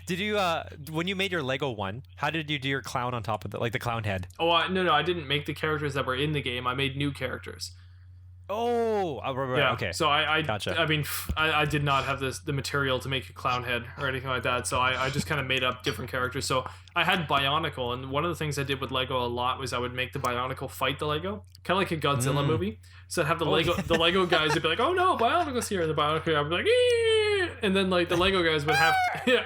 Did you, when you made your Lego one, how did you do your clown on top of it, like the clown head? Oh, no, I didn't make the characters that were in the game. I made new characters. Oh, right, yeah. Okay. So I gotcha. I mean, I did not have the material to make a clown head or anything like that. So I just kind of made up different characters. So I had Bionicle, and one of the things I did with Lego a lot was I would make the Bionicle fight the Lego, kind of like a Godzilla movie. So I'd have the Lego guys would be like, oh no, Bionicle's here, and the Bionicle guy would be like, eee! And then like the Lego guys would have to, yeah.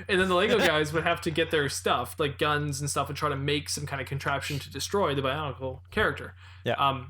And then the Lego guys would have to get their stuff, like guns and stuff, and try to make some kind of contraption to destroy the Bionicle character. Yeah.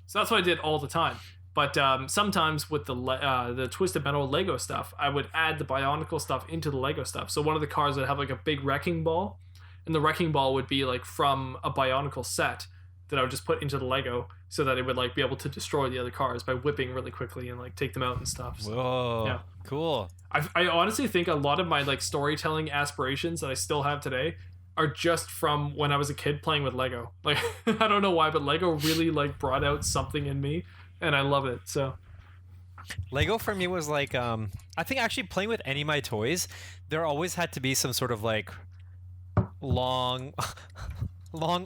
So that's what I did all the time. But sometimes with the Twisted Metal Lego stuff, I would add the Bionicle stuff into the Lego stuff. So one of the cars would have like a big wrecking ball, and the wrecking ball would be like from a Bionicle set that I would just put into the Lego, so that it would like be able to destroy the other cars by whipping really quickly and like take them out and stuff. So, whoa. Yeah. Cool. I honestly think a lot of my like storytelling aspirations that I still have today are just from when I was a kid playing with Lego. Like I don't know why, but Lego really like brought out something in me, and I love it. So Lego for me was like I think actually playing with any of my toys, there always had to be some sort of like long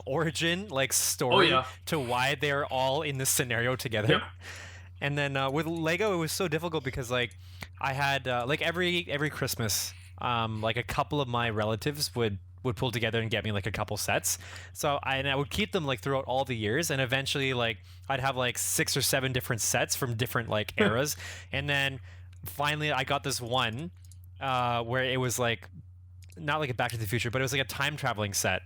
origin like story to why they're all in this scenario together. Yep. And then with Lego, it was so difficult because like I had like every Christmas, like a couple of my relatives would pull together and get me like a couple sets. So I would keep them like throughout all the years, and eventually like I'd have like 6 or 7 different sets from different like eras. And then finally I got this one where it was like not like a Back to the Future, but it was like a time traveling set.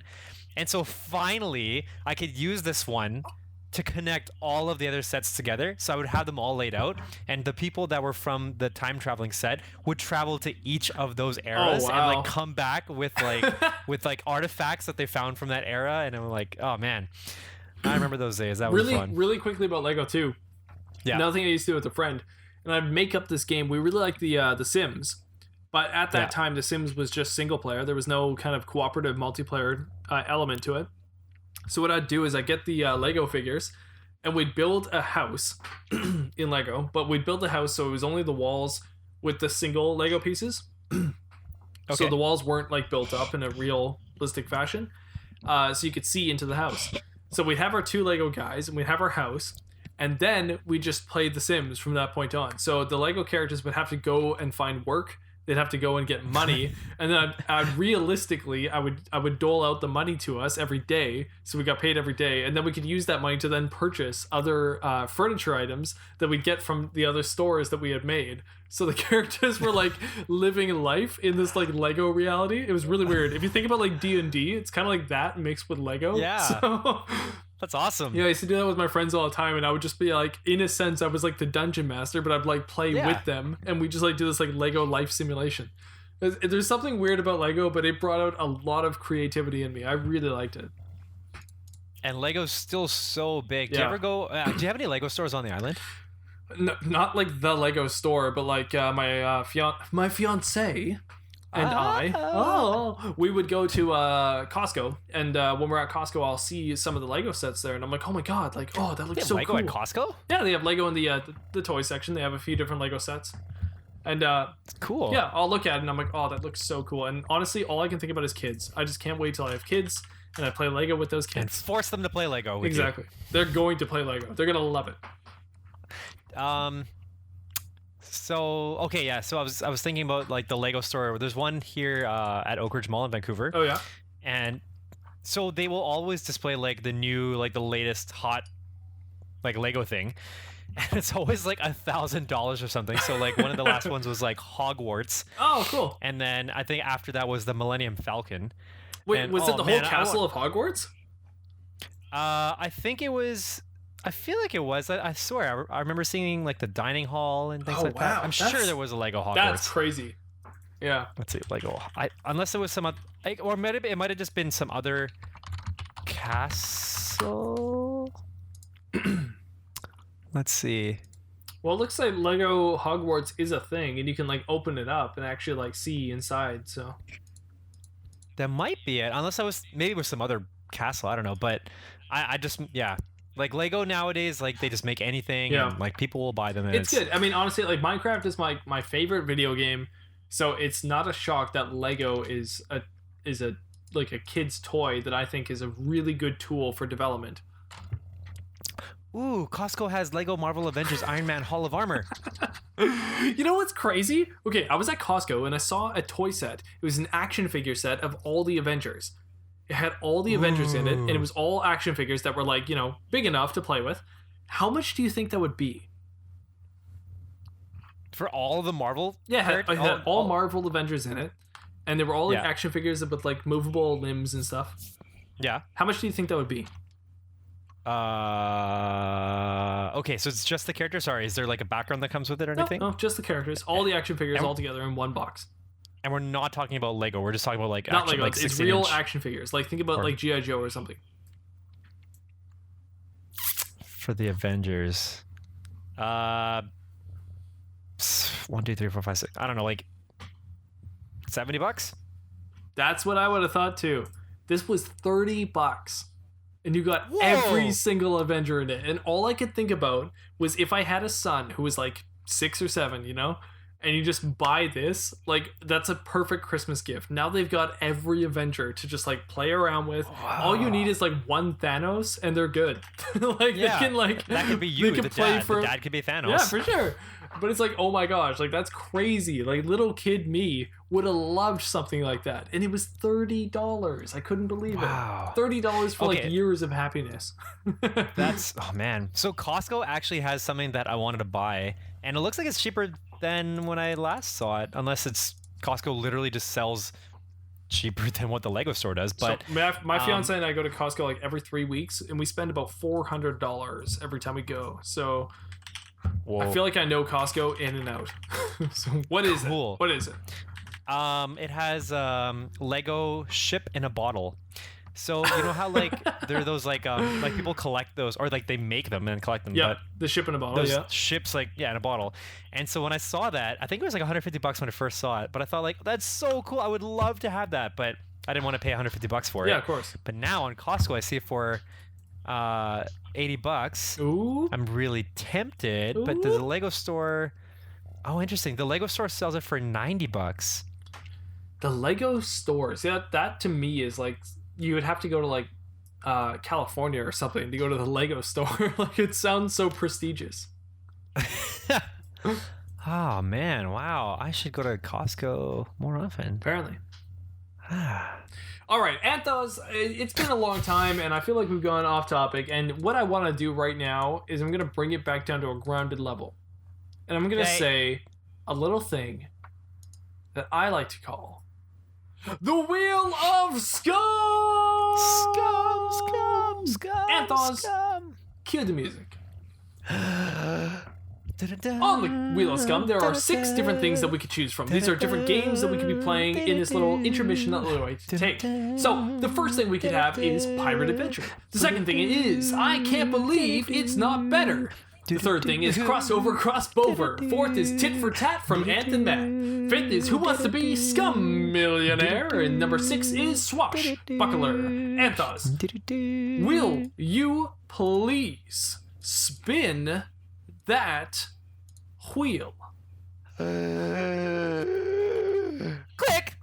And so finally I could use this one to connect all of the other sets together. So I would have them all laid out, and the people that were from the time traveling set would travel to each of those eras and like come back with like artifacts that they found from that era. And I'm like, oh man, I remember those days. That was fun. Really quickly about Lego too. Yeah. Another thing I used to do with a friend, and I'd make up this game. We really liked the Sims, but at that time the Sims was just single player. There was no kind of cooperative multiplayer element to it. So what I'd do is I'd get the Lego figures, and we'd build a house in Lego, but we'd build the house so it was only the walls with the single Lego pieces. So the walls weren't like built up in a realistic fashion, so you could see into the house. So we'd have our 2 Lego guys, and we'd have our house, and then we just played The Sims from that point on. So the Lego characters would have to go and find work. They'd have to go and get money, and then I'd realistically, I would dole out the money to us every day, so we got paid every day, and then we could use that money to then purchase other furniture items that we'd get from the other stores that we had made. So the characters were like living life in this like Lego reality. It was really weird. If you think about like D&D, it's kind of like that mixed with Lego. Yeah. So, that's awesome. yeah, I used to do that with my friends all the time, and I would just be like, in a sense, I was like the dungeon master, but I'd like play with them, and we just like do this like Lego life simulation. There's something weird about Lego, but it brought out a lot of creativity in me. I really liked it. And Lego's still so big. Do you ever go? Do you have any Lego stores on the island? No, not like the Lego store, but like my fiance and we would go to Costco, and when we're at Costco, I'll see some of the Lego sets there, and I'm like, oh my god, like, oh, that looks so Lego cool. at Costco? Yeah, they have Lego in the toy section. They have a few different Lego sets, and cool. Yeah, I'll look at it and I'm like, oh, that looks so cool. And honestly, all I can think about is kids. I just can't wait till I have kids and I play Lego with those kids. And force them to play Lego with exactly. you. They're going to play Lego. They're gonna love it. So okay, yeah. So I was thinking about like the Lego store. There's one here at Oak Ridge Mall in Vancouver. Oh yeah. And so they will always display like the new, like the latest hot, like Lego thing, and it's always like $1,000 or something. So like one of the last ones was like Hogwarts. Oh, cool. And then I think after that was the Millennium Falcon. Wait, and, was it the whole castle of Hogwarts? I think it was. I feel like it was. I swear. I remember seeing like the dining hall and things like that. I'm sure there was a Lego Hogwarts. That's crazy. Yeah. Let's see, Lego. Unless it was some, or it might have just been some other castle. Let's see. Well, it looks like Lego Hogwarts is a thing, and you can like open it up and actually like see inside. So that might be it. Unless maybe it was some other castle. I don't know. But I just Like Lego nowadays, like they just make anything, and like people will buy them. And it's good. I mean, honestly, like Minecraft is my favorite video game, so it's not a shock that Lego is a like a kid's toy that I think is a really good tool for development. Ooh, Costco has Lego Marvel Avengers Iron Man Hall of Armor. You know what's crazy? Okay, I was at Costco and I saw a toy set. It was an action figure set of all the Avengers. It had all the Avengers in it, and it was all action figures that were like, you know, big enough to play with. How much do you think that would be? For all the Marvel? Yeah, it had all Marvel Avengers in it, and they were all like action figures with like movable limbs and stuff. Yeah. How much do you think that would be? Okay, so it's just the character? Sorry, is there like a background that comes with it or anything? No, just the characters. All the action figures all together in one box. And we're not talking about Lego. We're just talking about like not action, Lego. like it's real action figures. Like think about like G.I. Joe or something. For the Avengers, 1, 2, 3, 4, 5, 6. I don't know, like $70. That's what I would have thought too. This was $30, and you got every single Avenger in it. And all I could think about was if I had a son who was like 6 or 7, you know. And you just buy this, like, that's a perfect Christmas gift. Now they've got every Avenger to just, like, play around with. Wow. All you need is, like, one Thanos, and they're good. Like, they can, like... That could be you, they can the play dad. The dad could be Thanos. Yeah, for sure. But it's like, oh my gosh, like, that's crazy. Like, little kid me would have loved something like that. And it was $30. I couldn't believe it. $30 for, like, years of happiness. That's... Oh, man. So Costco actually has something that I wanted to buy, and it looks like it's cheaper than when I last saw it, unless it's Costco literally just sells cheaper than what the Lego store does. But so my fiance and I go to Costco like every 3 weeks, and we spend about $400 every time we go. So I feel like I know Costco in and out. So what is it? What is it? It has Lego ship in a bottle. So you know how like there are those like people collect those, or like they make them and collect them. Yeah, but the ship in a bottle. Those ships in a bottle. And so when I saw that, I think it was like $150 when I first saw it. But I thought like that's so cool. I would love to have that, but I didn't want to pay $150 for it. Yeah, of course. But now on Costco, I see it for $80. Ooh. I'm really tempted. Ooh. But the Lego store. Oh, interesting. The Lego store sells it for $90. The Lego store. See that to me is like. You would have to go to like California or something to go to the Lego store. Like it sounds so prestigious. Oh man, wow! I should go to Costco more often. Apparently. All right, Anth0z, it's been a long time, and I feel like we've gone off topic. And what I want to do right now is I'm going to bring it back down to a grounded level, and I'm going to say a little thing that I like to call. The Wheel of Scumm! Scumm! Anth0z, cue the music. On the Wheel of Scum, there are 6 different things that we could choose from. These are different games that we could be playing in this little intermission that we're going to take. So, the first thing we could have is Pirate Adventure. The second thing is I Can't Believe It's Not Better. The third thing is Crossover Crossbover. Fourth is Tit for Tat from Anth and Matt. Fifth is Who Wants to Be Scum Millionaire. And number 6 is Swashbuckler. Anth0z, will you please spin that wheel? Click!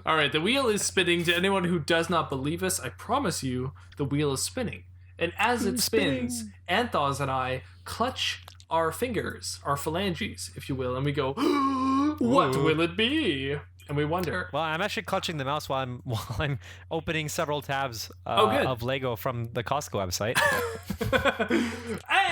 All right, the wheel is spinning. To anyone who does not believe us, I promise you the wheel is spinning. And as it spins, Anth0z and I clutch our fingers, our phalanges, if you will, and we go, what will it be? And we wonder. Well, I'm actually clutching the mouse while I'm opening several tabs of Lego from the Costco website.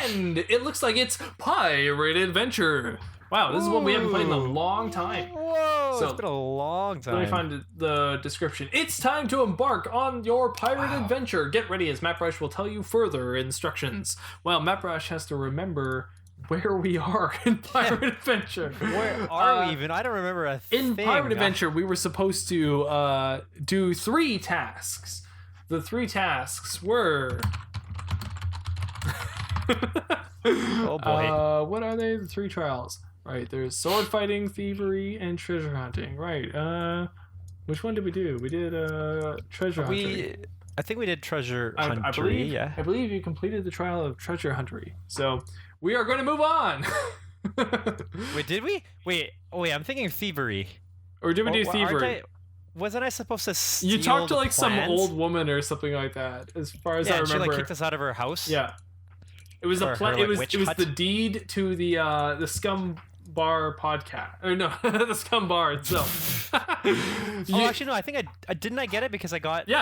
And it looks like it's Pirate Adventure. Wow, this is what we haven't played in a long time. Whoa, it's been a long time. Let me find the description. It's time to embark on your pirate adventure. Get ready as Mattbrush will tell you further instructions. Well, Mattbrush has to remember where we are in Pirate Adventure. Where are we even? I don't remember a thing. In Pirate Adventure, we were supposed to do 3 tasks. The 3 tasks were... Oh boy. What are they? The 3 trials. Right, there's sword fighting, thievery, and treasure hunting. Right, which one did we do? We did treasure hunting. I think we did treasure hunting, I believe you completed the trial of treasure hunting. So, we are going to move on. Wait, did we? Wait, I'm thinking thievery. Or did we do thievery? Wasn't I supposed to steal You talked to like some plans? old woman or something like that, as far as I remember. Yeah, she like kicked us out of her house. Yeah. It was Or her, like, it was hut? the deed to the Scumm Bar Podcast. Or no, the Scumm Bar itself. Actually no, I think I didn't I get it because I got you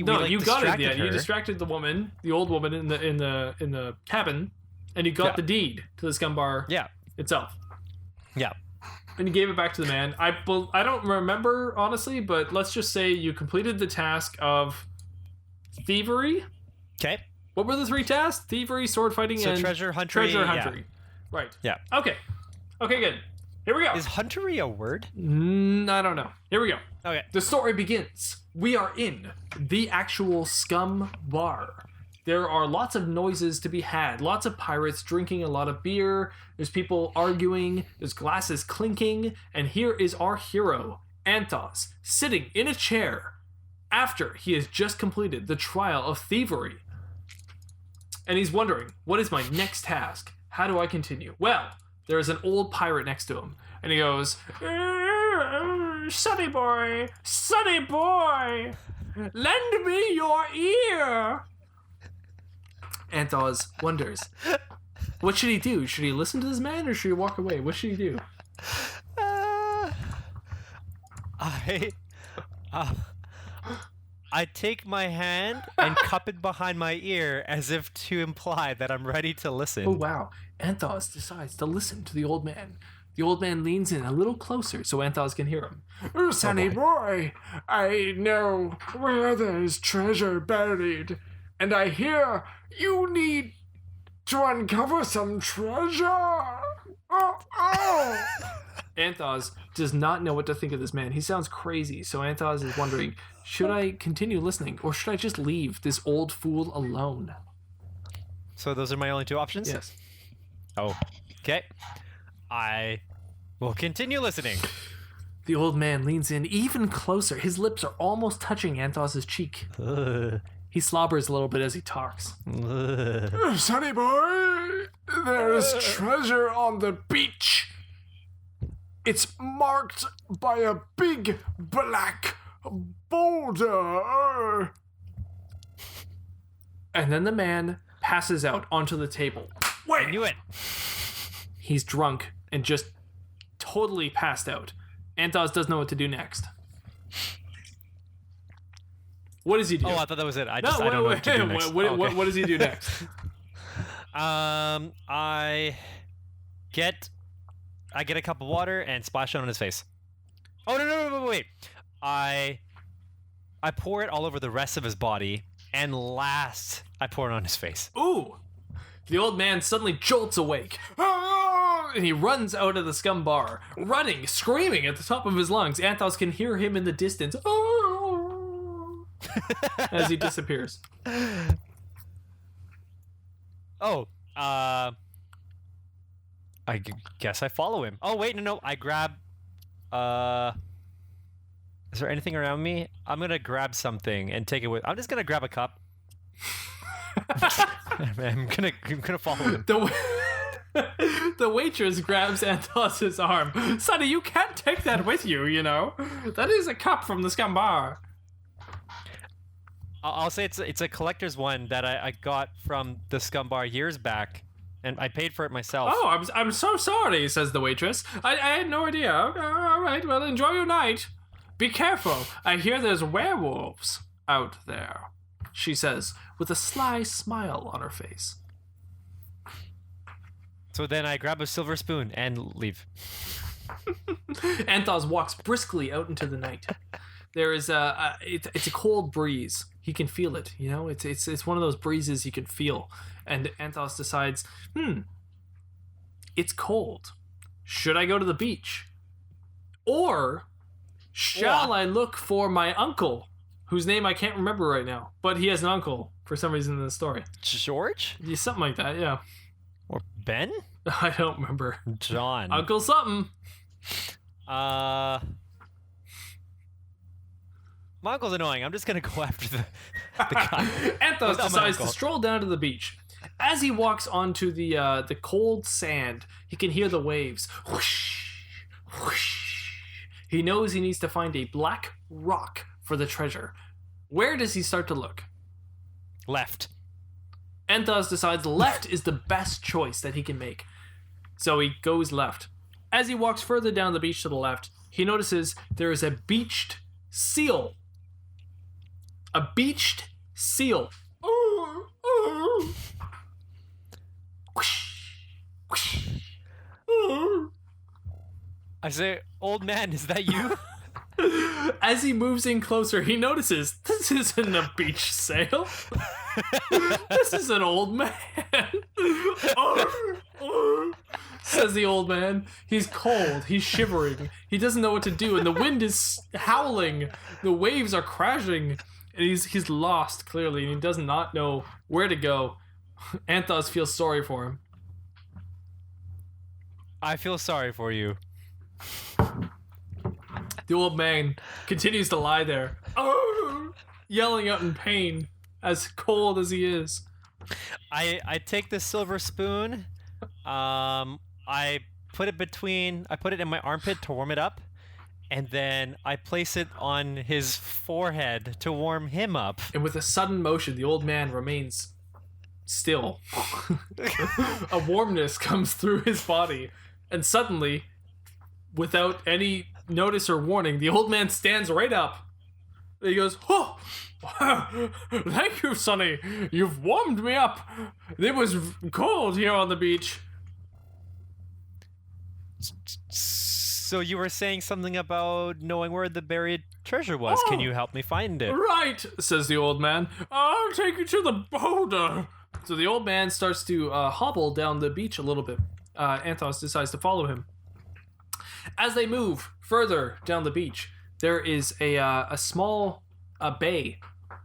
got it. distracted Yeah, her. you distracted the woman, the old woman in the cabin, and you got the deed to the Scumm Bar itself. Yeah. And you gave it back to the man. I don't remember honestly, but let's just say you completed the task of thievery. Okay. What were the 3 tasks? Thievery, sword fighting, and treasure hunting. Treasure hunting. Right. Yeah. Okay, good. Here we go. Is huntery a word? I don't know. Here we go. Okay. The story begins. We are in the actual Scumm Bar. There are lots of noises to be had. Lots of pirates drinking a lot of beer. There's people arguing. There's glasses clinking. And here is our hero, Anth0z, sitting in a chair after he has just completed the trial of thievery. And he's wondering, what is my next task? How do I continue? Well, there's an old pirate next to him. And he goes, Sonny boy, lend me your ear. Anth0z wonders, what should he do? Should he listen to this man or should he walk away? What should he do? I take my hand and cup it behind my ear as if to imply that I'm ready to listen. Oh, wow. Anth0z decides to listen to the old man. The old man leans in a little closer so Anth0z can hear him. Sonny boy, I know where there's treasure buried, and I hear you need to uncover some treasure. Oh. Anth0z does not know what to think of this man. He sounds crazy, so Anth0z is wondering, should I continue listening, or should I just leave this old fool alone? So those are my only 2 options? Yes. Oh, okay. I will continue listening. The old man leans in even closer. His lips are almost touching Anth0z's cheek. He slobbers a little bit as he talks. Sonny boy, there's treasure on the beach. It's marked by a big black boulder. And then the man passes out onto the table. Wait! I knew it. He's drunk and just totally passed out. Anth0z doesn't know what to do next. What does he do? Oh, I thought that was it. I don't know what to do next. What does he do next? I get a cup of water and splash it on his face. Oh no, wait. I pour it all over the rest of his body, and last I pour it on his face. Ooh. The old man suddenly jolts awake. And he runs out of the Scumm Bar, running, screaming at the top of his lungs. Anth0z can hear him in the distance as he disappears. Oh, I guess I follow him. Oh, wait, no, I grab... Is there anything around me? I'm gonna grab something and take it with... I'm just gonna grab a cup. I'm gonna follow him. The waitress grabs Anth0z's arm. Sonny, you can't take that with you, you know. That is a cup from the Scumm Bar. I'll say it's a collector's one that I got from the Scumm Bar years back, and I paid for it myself. Oh, I'm so sorry, says the waitress. I had no idea. Okay, all right, well, enjoy your night. Be careful. I hear there's werewolves out there, she says, with a sly smile on her face. So then I grab a silver spoon and leave. Anth0z walks briskly out into the night. There is it's a cold breeze. He can feel it, you know? It's one of those breezes you can feel. And Anth0z decides, it's cold. Should I go to the beach? Or shall I look for my uncle, whose name I can't remember right now, but he has an uncle for some reason in the story. George? Yeah, something like that, yeah. Or Ben? I don't remember. John. Uncle something. My uncle's annoying. I'm just gonna go after the guy. Anth0z decides to stroll down to the beach. As he walks onto the cold sand, he can hear the waves. Whoosh, whoosh. He knows he needs to find a black rock for the treasure. Where does he start to look? Left. Anth0z decides left is the best choice that he can make. So he goes left. As he walks further down the beach to the left, he notices there is a beached seal. A beached seal. I say, old man, is that you? As he moves in closer, he notices this isn't a beach sail. This is an old man. Says the old man. He's cold. He's shivering. He doesn't know what to do, and the wind is howling. The waves are crashing, and he's lost clearly, and he does not know where to go. Anth0z feels sorry for him. I feel sorry for you. The old man continues to lie there, yelling out in pain, as cold as he is. I take the silver spoon. I put it in my armpit to warm it up, and then I place it on his forehead to warm him up. And with a sudden motion, the old man remains still. A warmness comes through his body, and suddenly, without any notice or warning, the old man stands right up. He goes, "Oh, thank you, Sonny. You've warmed me up. It was cold here on the beach." So you were saying something about knowing where the buried treasure was. Can you help me find it? Right, says the old man. I'll take you to the boulder. So the old man starts to hobble down the beach a little bit. Anth0z decides to follow him. As they move further down the beach, there is a small bay,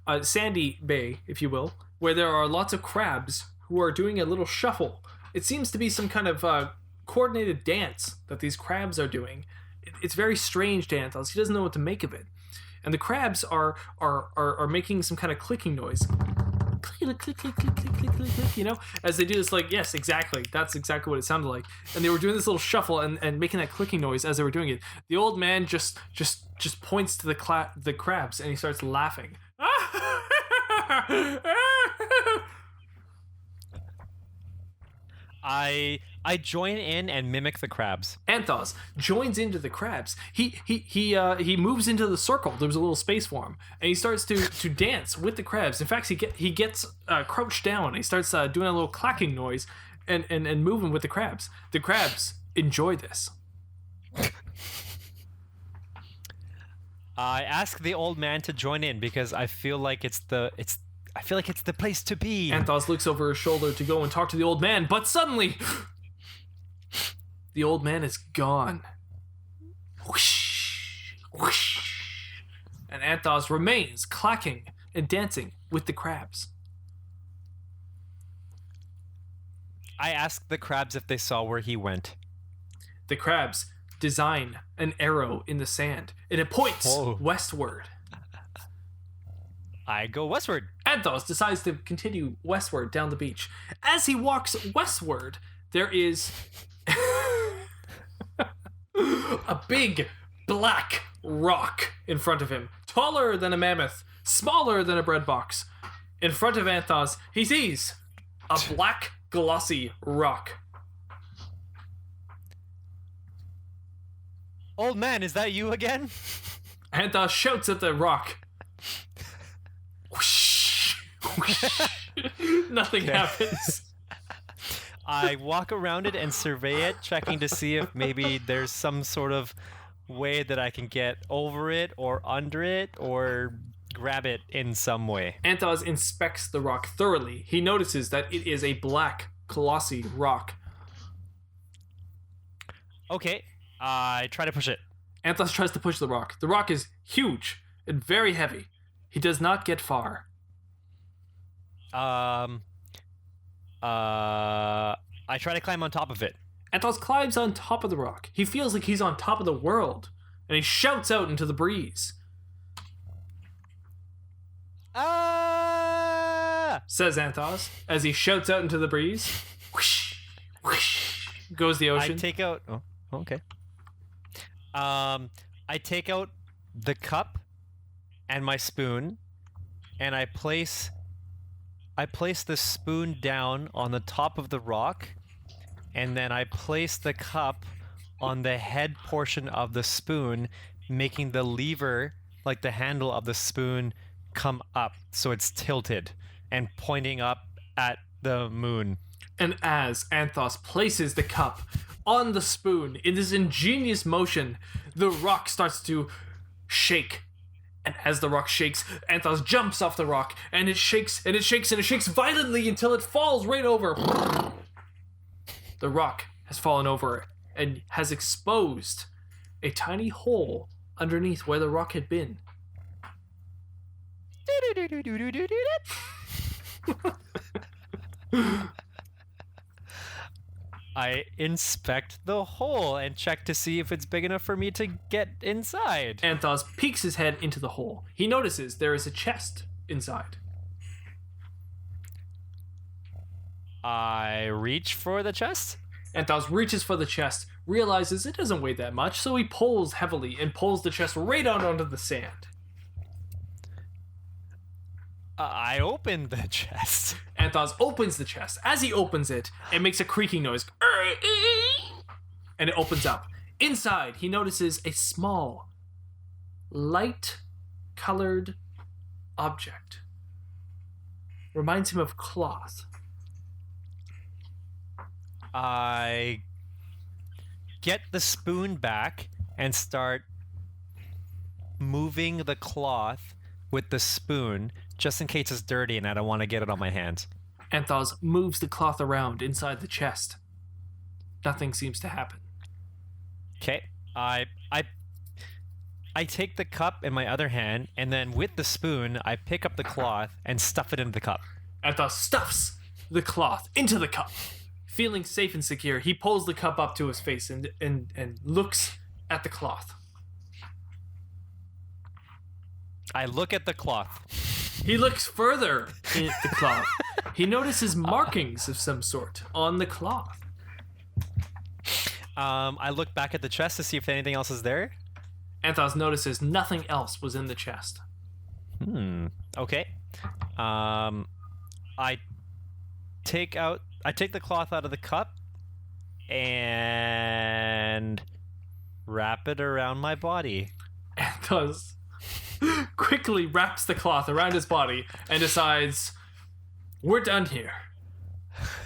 a sandy bay, if you will, where there are lots of crabs who are doing a little shuffle. It seems to be some kind of coordinated dance that these crabs are doing. It's very strange to Anth0z. He doesn't know what to make of it. And the crabs are making some kind of clicking noise. Click, click, click, click, click, click, click, click, you know, as they do this, like, yes, exactly. That's exactly what it sounded like. And they were doing this little shuffle and making that clicking noise as they were doing it. The old man just points to the crabs and he starts laughing. I join in and mimic the crabs. Anth0z joins into the crabs. He moves into the circle. There's a little space for him, and he starts to dance with the crabs. In fact, he gets crouched down. And he starts doing a little clacking noise and moving with the crabs. The crabs enjoy this. I ask the old man to join in because I feel like I feel like it's the place to be. Anth0z looks over his shoulder to go and talk to the old man, but suddenly, the old man is gone. Whoosh, whoosh. And Anth0z remains clacking and dancing with the crabs. I asked the crabs if they saw where he went. The crabs design an arrow in the sand, and it points westward. I go westward. Anth0z decides to continue westward down the beach. As he walks westward, there is a big black rock in front of him, taller than a mammoth, smaller than a bread box. In front of Anth0z, he sees a black, glossy rock. Old man, is that you again? Anth0z shouts at the rock. Whoosh, whoosh. Nothing happens. I walk around it and survey it, checking to see if maybe there's some sort of way that I can get over it or under it or grab it in some way. Anth0z inspects the rock thoroughly. He notices that it is a black, glossy rock. Okay, I try to push it. Anth0z tries to push the rock. The rock is huge and very heavy. He does not get far. I try to climb on top of it. Anth0z climbs on top of the rock. He feels like he's on top of the world, and he shouts out into the breeze. Says Anth0z as he shouts out into the breeze. Whoosh, whoosh, goes the ocean. I take out... Oh, okay. I take out the cup and my spoon, and I place the spoon down on the top of the rock, and then I place the cup on the head portion of the spoon, making the lever, like the handle of the spoon, come up so it's tilted and pointing up at the moon. And as Anth0z places the cup on the spoon in this ingenious motion, the rock starts to shake. And as the rock shakes, Anth0z jumps off the rock, and it shakes, and it shakes, and it shakes violently until it falls right over. The rock has fallen over and has exposed a tiny hole underneath where the rock had been. I inspect the hole and check to see if it's big enough for me to get inside. Anth0z peeks his head into the hole. He notices there is a chest inside. I reach for the chest. Anth0z reaches for the chest, realizes it doesn't weigh that much, so he pulls heavily and pulls the chest right out onto the sand. I open the chest. Anth0z opens the chest. As he opens it, it makes a creaking noise. And it opens up. Inside, he notices a small, light-colored object. Reminds him of cloth. I get the spoon back and start moving the cloth with the spoon, just in case it's dirty and I don't want to get it on my hands. Anth0z moves the cloth around inside the chest. Nothing seems to happen. Okay, I take the cup in my other hand, and then with the spoon, I pick up the cloth and stuff it into the cup. Anth0z stuffs the cloth into the cup. Feeling safe and secure, he pulls the cup up to his face and looks at the cloth. I look at the cloth. He looks further at the cloth. He notices markings of some sort on the cloth. I look back at the chest to see if anything else is there. Anth0z notices nothing else was in the chest. Okay. I take the cloth out of the cup and wrap it around my body. Anth0z quickly wraps the cloth around his body and decides, we're done here.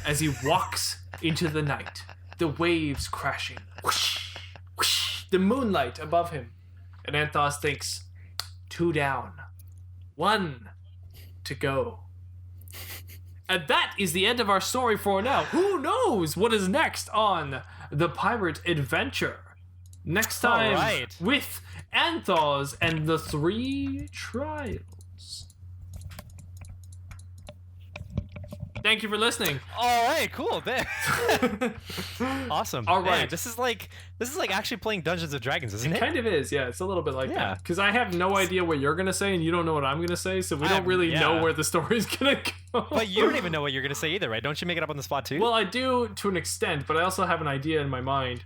As he walks into the night, the waves crashing, whoosh, whoosh, the moonlight above him. And Anth0z thinks, 2 down, 1 to go. And that is the end of our story for now. Who knows what is next on the Pirate Adventure? Next time with Anth0z and the 3 Trials. Thank you for listening. All right, cool. Awesome. All right. Man, this is like actually playing Dungeons and Dragons, isn't it? It kind of is, yeah. It's a little bit like that. Because I have no idea what you're going to say, and you don't know what I'm going to say, so we don't really know where the story's going to go. But you don't even know what you're going to say either, right? Don't you make it up on the spot, too? Well, I do to an extent, but I also have an idea in my mind.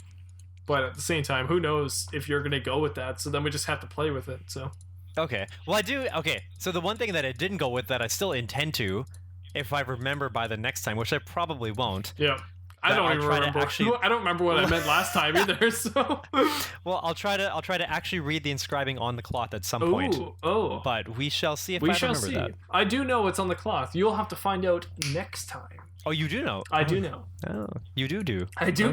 But at the same time, who knows if you're going to go with that, so then we just have to play with it, so... Okay. Well, I do... Okay, so the one thing that I didn't go with that I still intend to, if I remember by the next time, which I probably won't. Yeah. I don't even remember. I don't remember what I meant last time either. So. Well, I'll try to actually read the inscribing on the cloth at some point. Oh. But we shall see if I remember that. I do know what's on the cloth. You'll have to find out next time. Oh, you do know? I do know. Oh, you do. I do.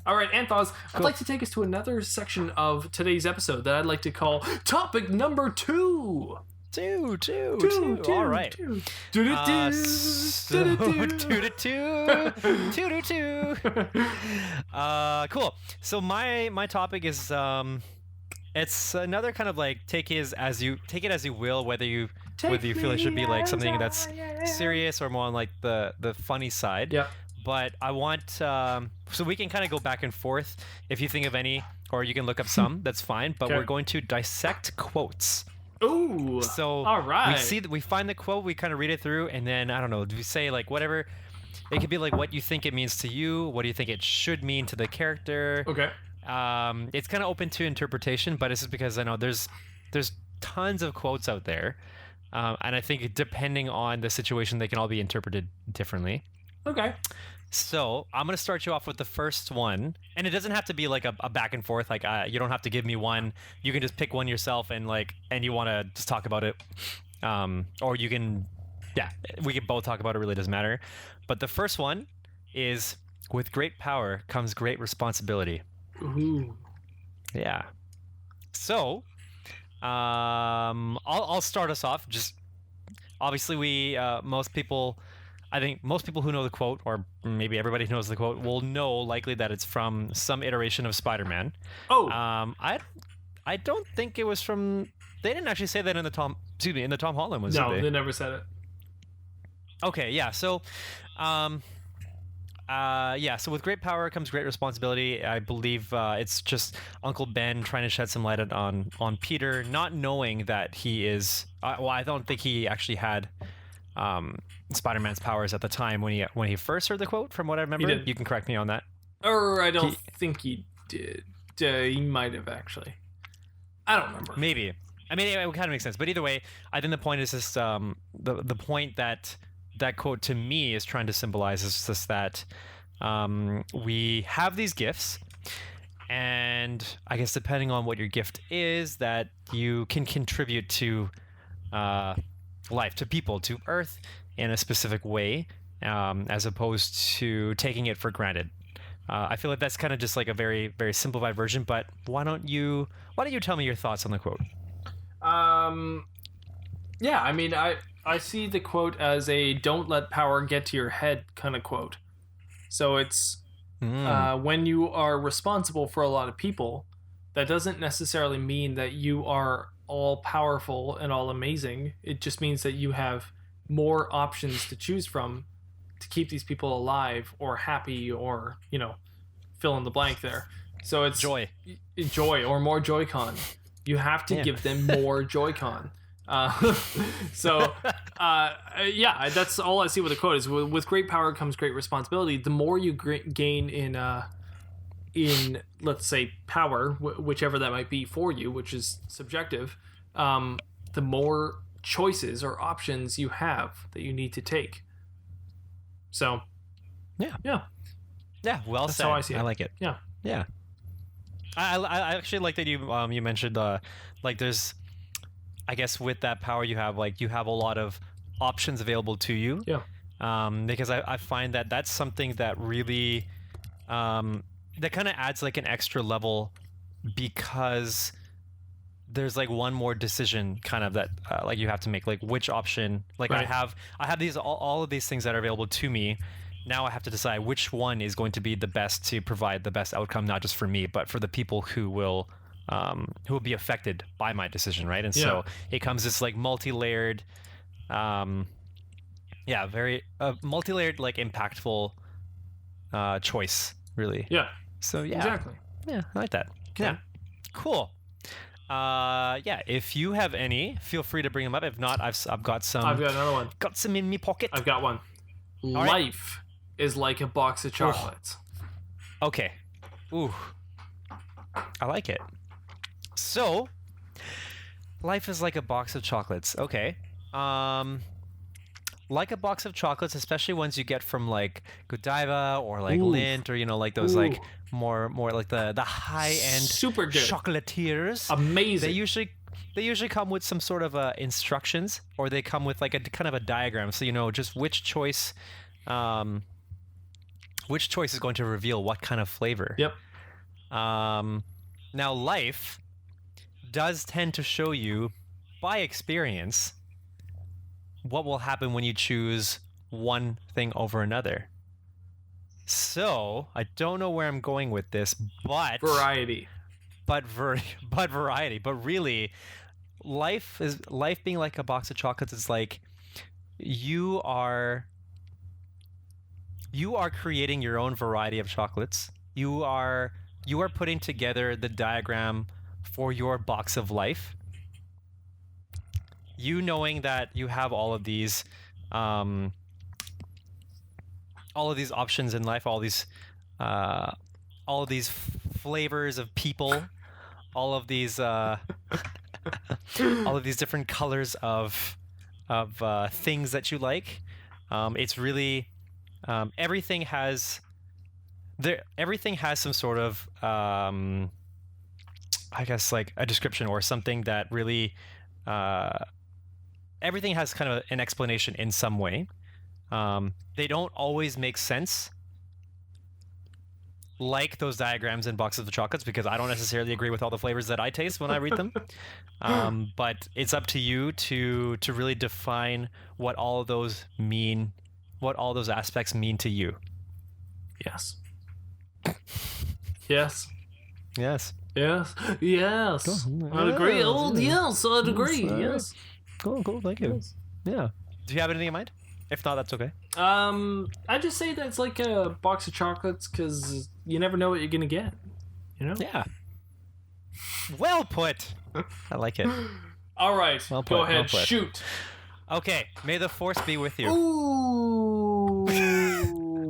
All right, Anth0z, I'd like to take us to another section of today's episode that I'd like to call topic number 2. Two. All right. Cool. So my topic is it's another kind of like take it as you will, whether you feel it should be like something that's serious or more on like the funny side. Yeah. But I want so we can kind of go back and forth if you think of any, or you can look up some. That's fine. But we're going to dissect quotes. Ooh. So all right. we find the quote, we kind of read it through, and then I don't know, do we say like whatever? It could be like what you think it means to you, what do you think it should mean to the character. Okay. It's kind of open to interpretation, but it's just because I know there's tons of quotes out there, and I think depending on the situation, they can all be interpreted differently. Okay. So I'm gonna start you off with the first one, and it doesn't have to be like a back and forth. Like you don't have to give me one. You can just pick one yourself, and you want to just talk about it, or you can, we can both talk about it. Really doesn't matter. But the first one is, with great power comes great responsibility. Ooh. Yeah. So, I'll start us off. Just obviously, I think most people who know the quote, or maybe everybody who knows the quote, will know likely that it's from some iteration of Spider-Man. Oh. I don't think it was from. They didn't actually say that in the Tom Holland one. No, they never said it. Okay, yeah. So, so with great power comes great responsibility. I believe it's just Uncle Ben trying to shed some light on Peter, not knowing that he is. I don't think he actually had Spider-Man's powers at the time when he first heard the quote. From what I remember, you can correct me on that. Or I don't think he did. He might have actually. I don't remember. Maybe. I mean, it kind of makes sense. But either way, I think the point is just the point that quote to me is trying to symbolize is just that we have these gifts, and I guess depending on what your gift is, that you can contribute to life, to people, to Earth in a specific way, as opposed to taking it for granted. I feel like that's kind of just like a very, very simplified version, but why don't you tell me your thoughts on the quote? Yeah, I mean, I see the quote as a "don't let power get to your head" kind of quote. So it's when you are responsible for a lot of people, that doesn't necessarily mean that you are all powerful and all amazing. It just means that you have more options to choose from to keep these people alive or happy, or fill in the blank there. So it's joy or more Joy-Con. You have to give them more Joy-Con. That's all I see with the quote is, with great power comes great responsibility. The more you gain in let's say power, whichever that might be for you, which is subjective, the more choices or options you have that you need to take. So yeah, well that's said. how I see it. I like it. Yeah. I actually like that you mentioned like there's, I guess with that power you have a lot of options available to you. Yeah. Because I find that that's something that really that kind of adds like an extra level, because there's like one more decision kind of that like you have to make, like which option, like Right. I have these all of these things that are available to me. Now I have to decide which one is going to be the best to provide the best outcome, not just for me, but for the people who will be affected by my decision, right? And so it comes this like multi-layered, very multi-layered, like impactful choice, really. Yeah. So yeah, Exactly. yeah, I like that. Okay. Yeah, cool. If you have any, feel free to bring them up. If not, I've got some. I've got another one. Got some in me pocket. I've got one. right. Life is like a box of chocolates. Okay. Ooh. I like it. So, life is like a box of chocolates. Okay. Like a box of chocolates, especially ones you get from like Godiva or like Lindt, or like those like more like the high end Super good. chocolatiers. Amazing. They usually come with some sort of instructions, or they come with like a kind of a diagram, so you know just which choice is going to reveal what kind of flavor. Yep. Now life does tend to show you by experience what will happen when you choose one thing over another. So I don't know where I'm going with this, but Variety. but variety. But really, life being like a box of chocolates is like you are creating your own variety of chocolates. You are putting together the diagram for your box of life. You knowing that you have all of these options in life, all of these flavors of people, all of these different colors of things that you like. It's really everything has some sort of I guess like a description or something that really everything has kind of an explanation in some way. They don't always make sense, like those diagrams in boxes of chocolates, because I don't necessarily agree with all the flavors that I taste when I read them. But it's up to you to really define what all of those mean, what all those aspects mean to you. Yes. Yes. Yes. Yes. Yes. I'd agree. Oh, yes, I'd agree. Yes. Cool. Thank you. Yes. Yeah. Do you have anything in mind? If not, that's okay. I just say that it's like a box of chocolates because you never know what you're gonna get. You know? Yeah. Well put. I like it. All right. Well put, Go ahead. well put. Shoot. Okay. May the force be with you. Ooh.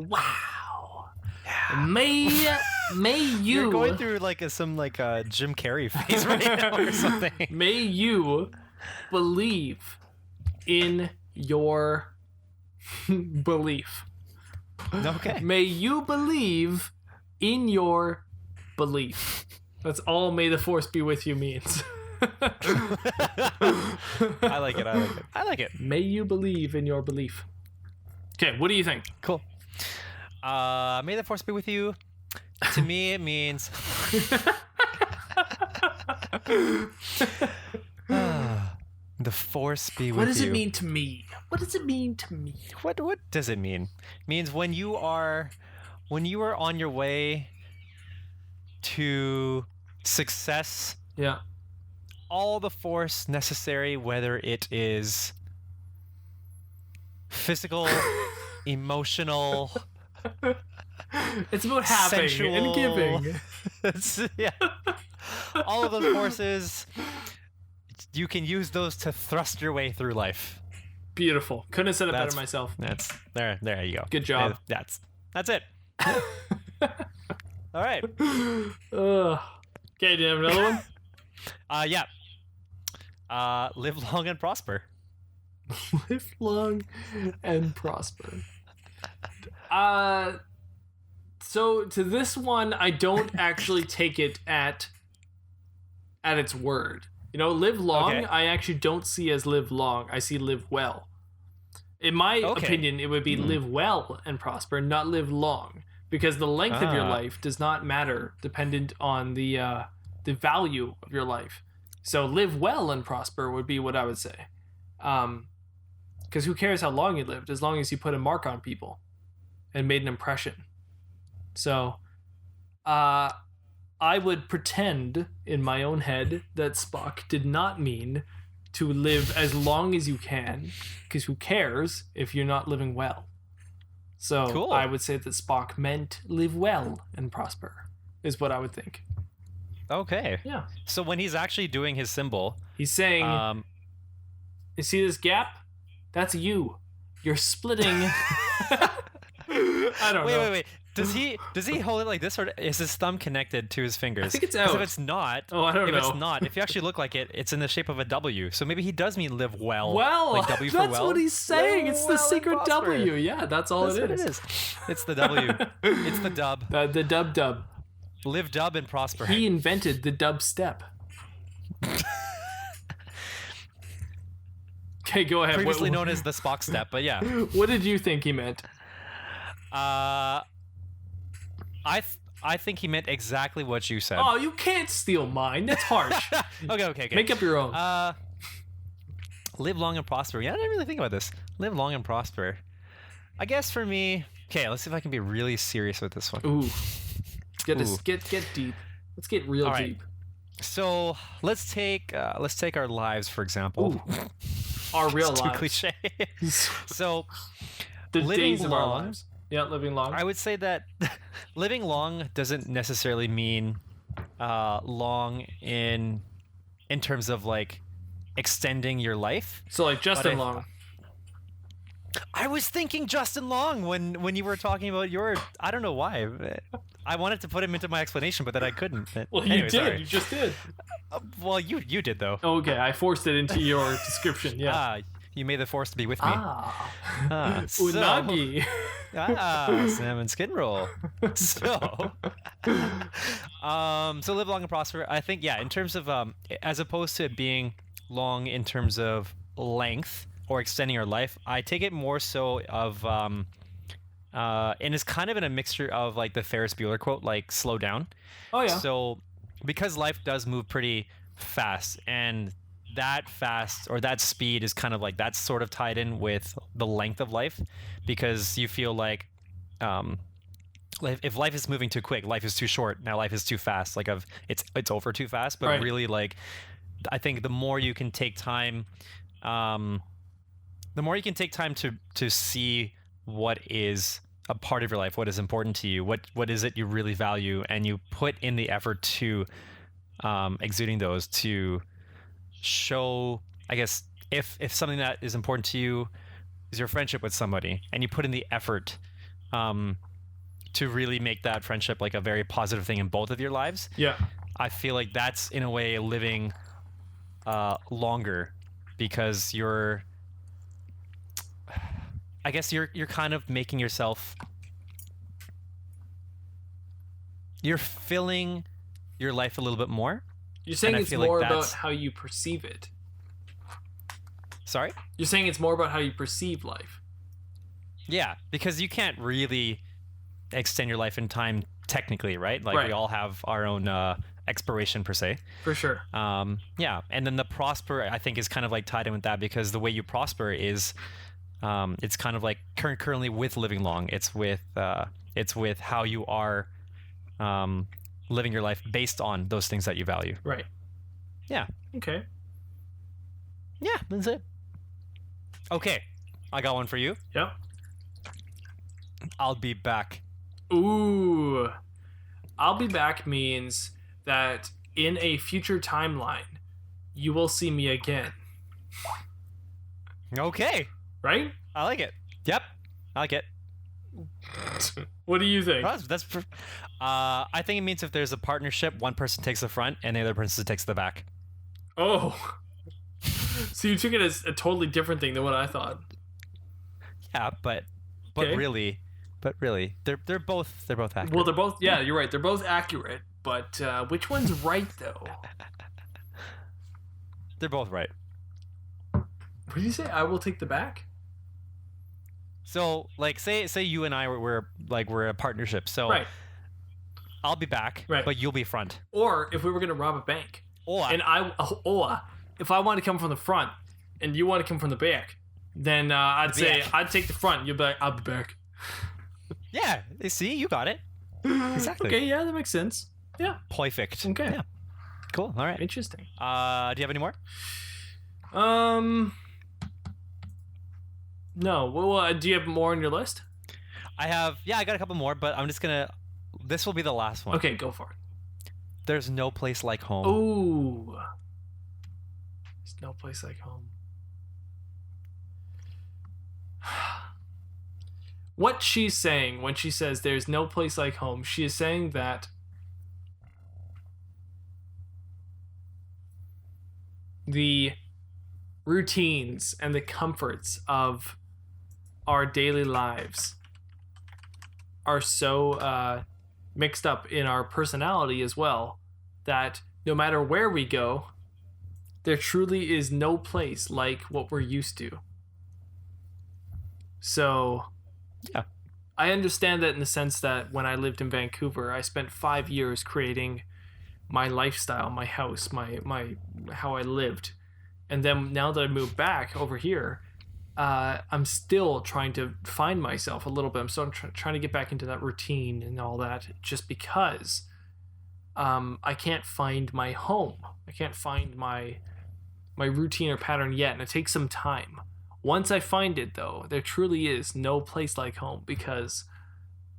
Wow. May you. You're going through like some Jim Carrey phase right now or something. May you believe in your belief. Okay. May you believe in your belief. That's all May the Force be with you means. I like it. May you believe in your belief. Okay, what do you think? Cool. May the force be with you. To me, it means the force be with you. What does it mean to me? What does it mean to me? What does it mean? It means when you are on your way to success, Yeah. all the force necessary, whether it is physical, emotional, It's about having sensual, and giving. yeah. All of those forces, you can use those to thrust your way through life. Beautiful. Couldn't have said it better That's- myself. That's there you go. Good job. That's it. All right. Ugh. Okay, do you have another one? Yeah. Live long and prosper. Live long and prosper. So to this one, I don't actually take it at its word. You know, live long, Okay. I actually don't see as live long. I see live well. In my opinion, it would be live well and prosper, not live long, because the length of your life does not matter, dependent on the value of your life. So live well and prosper would be what I would say. Because who cares how long you lived, as long as you put a mark on people and made an impression. So I would pretend in my own head that Spock did not mean to live as long as you can, because who cares if you're not living well. So Cool. I would say that Spock meant live well and prosper, is what I would think. Okay. Yeah. So when he's actually doing his symbol, He's saying, you see this gap? That's you. You're splitting. I don't know. wait. Does he hold it like this, or is his thumb connected to his fingers? I think it's 'Cause out. if it's not, I don't know. If it's not, if you actually look like it, it's in the shape of a W. So maybe he does mean live well. Well, like W for that's well. what he's saying. Live It's the well and secret prosper. W. Yeah, that's all That's it what is. it is. It's the W. It's the dub. The dub. Live dub and prosper. He invented the dub step. Okay, go ahead. Previously known as the Spock step, but yeah. What did you think he meant? I think he meant exactly what you said. Oh, you can't steal mine. That's harsh. Okay. Make up your own. Live long and prosper. Yeah, I didn't really think about this. Live long and prosper. I guess for me. Okay, let's see if I can be really serious with this one. Ooh. Get Ooh. get deep. Let's get real All right. deep. So let's take our lives for example. Ooh. Our real It's too lives. cliche. So The living days of our long- lives. Yeah, living long. I would say that living long doesn't necessarily mean long in terms of like extending your life. So like Justin But Long. I was thinking Justin Long when you were talking about your. I don't know why. I wanted to put him into my explanation, but then I couldn't. Well, you Anyway, did. sorry. You just did. Well, you did though. Okay, I forced it into your description. Yeah. You made the force to be with me. So- Unagi. Salmon skin roll. So, so live long and prosper. I think, yeah, in terms of, as opposed to it being long in terms of length or extending your life, I take it more so of, and it's kind of in a mixture of like the Ferris Bueller quote, like slow down. Oh yeah. So, because life does move pretty fast, and that fast or that speed is kind of like that's sort of tied in with the length of life, because you feel like if life is moving too quick, life is too short. Now life is too fast. Like it's over too fast. But Right. really, like I think the more you can take time, the more you can take time to see what is a part of your life, what is important to you, what is it you really value, and you put in the effort to exuding those, to show, I guess, if something that is important to you is your friendship with somebody, and you put in the effort to really make that friendship like a very positive thing in both of your lives. Yeah. I feel like that's in a way living longer, because you're kind of making yourself, you're filling your life a little bit more. You're saying And I it's feel like more about that's- how you perceive it. Sorry? You're saying it's more about how you perceive life. Yeah, because you can't really extend your life in time technically, right? Like Right. we all have our own expiration per se. For sure. Yeah, and then the prosper, I think, is kind of like tied in with that, because the way you prosper is, it's kind of like currently with living long. It's with how you are living your life based on those things that you value. Right. Yeah. Okay. Yeah, that's it. Okay, I got one for you. Yep. I'll be back. Ooh. I'll be back means that in a future timeline, you will see me again. Okay, Right? I like it. Yep, I like it. What do you think? I think it means if there's a partnership, one person takes the front and the other person takes the back. Oh. So you took it as a totally different thing than what I thought. Yeah, but Okay. really, they're both accurate. Well, they're both, yeah, you're right. They're both accurate, but which one's right, though? They're both right. What did you say? I will take the back? So, like, say you and I we're a partnership. So Right. I'll be back, Right. but you'll be front. Or if we were going to rob a bank. and if I want to come from the front and you want to come from the back, then I'd say I'd take the front. You'll be like, I'll be back. Yeah, see, you got it. Exactly. Okay, yeah, that makes sense. Yeah. Perfect. Okay. Yeah. Cool. All right. Interesting. Do you have any more? No. Well, do you have more on your list? I got a couple more, but I'm just gonna. This will be the last one. Okay, go for it. There's no place like home. Ooh. There's no place like home. What she's saying when she says there's no place like home, she is saying that the routines and the comforts of our daily lives are so mixed up in our personality as well that no matter where we go, there truly is no place like what we're used to. So yeah, I understand that in the sense that when I lived in Vancouver, I spent 5 years creating my lifestyle, my house, my how I lived. And then now that I moved back over here, I'm still trying to find myself a little bit. I'm still trying to get back into that routine and all that, just because I can't find my home. I can't find my routine or pattern yet, and it takes some time. Once I find it, though, there truly is no place like home, because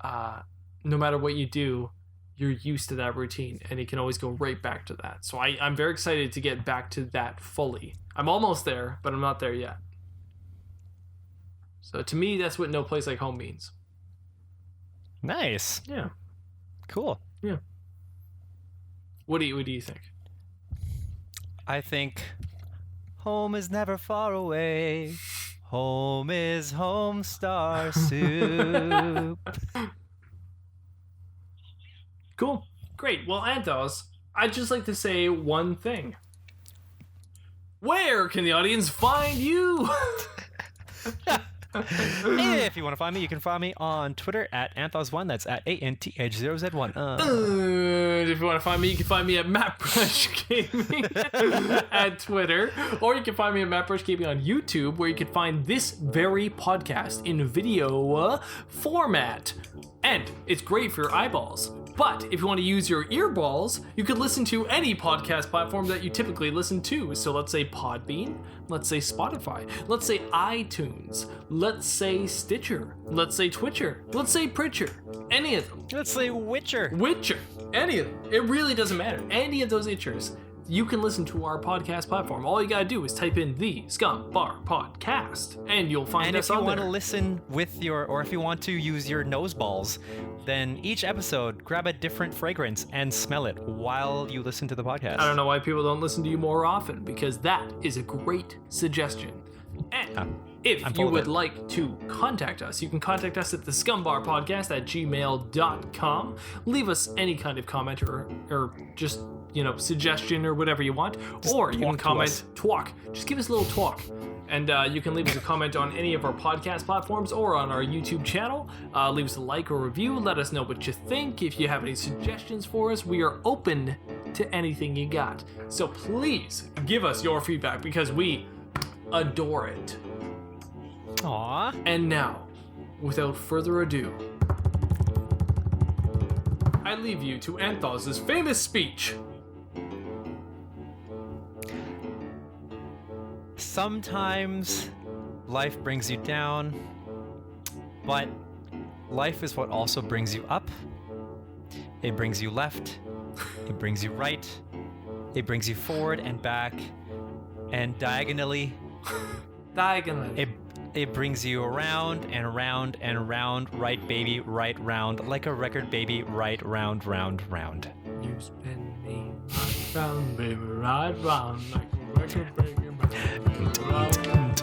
no matter what you do, you're used to that routine, and you can always go right back to that. So I'm very excited to get back to that fully. I'm almost there, but I'm not there yet. So to me, that's what no place like home means. Nice. Yeah. Cool. Yeah. What do you think? I think home is never far away. Home is home star soup. Cool. Great. Well, Anth0z, I'd just like to say one thing. Where can the audience find you? If you want to find me, you can find me on Twitter at Anth0z1. That's at ANTH0Z1. If you want to find me, you can find me at Mattbrush Gaming at Twitter. Or you can find me at Mattbrush Gaming on YouTube, where you can find this very podcast in video format. And it's great for your eyeballs. But if you want to use your earballs, you could listen to any podcast platform that you typically listen to. So let's say Podbean, let's say Spotify, let's say iTunes, let's say Stitcher, let's say Twitcher, let's say Pritcher, any of them. Let's say Witcher. Any of them. It really doesn't matter. Any of those itchers, you can listen to our podcast platform. All you gotta do is type in the Scumm Bar Podcast, and you'll find us on there. And if you want to listen with or if you want to use your nose balls, then each episode, grab a different fragrance and smell it while you listen to the podcast. I don't know why people don't listen to you more often, because that is a great suggestion. And if you would like to contact us, you can contact us at the scumbarpodcast@gmail.com. Leave us any kind of comment or just, suggestion or whatever you want. Just or you can comment, talk. Just give us a little talk. And you can leave us a comment on any of our podcast platforms or on our YouTube channel. Leave us a like or review. Let us know what you think. If you have any suggestions for us, we are open to anything you got. So please give us your feedback, because we adore it. Aww. And now, without further ado, I leave you to Anth0z's famous speech. Sometimes life brings you down, but life is what also brings you up. It brings you left, it brings you right, it brings you forward and back, and diagonally. It brings you around and around and around, right baby, right round, like a record baby, right round, round, round. You spin me right round, baby, right round, like a record baby, right round.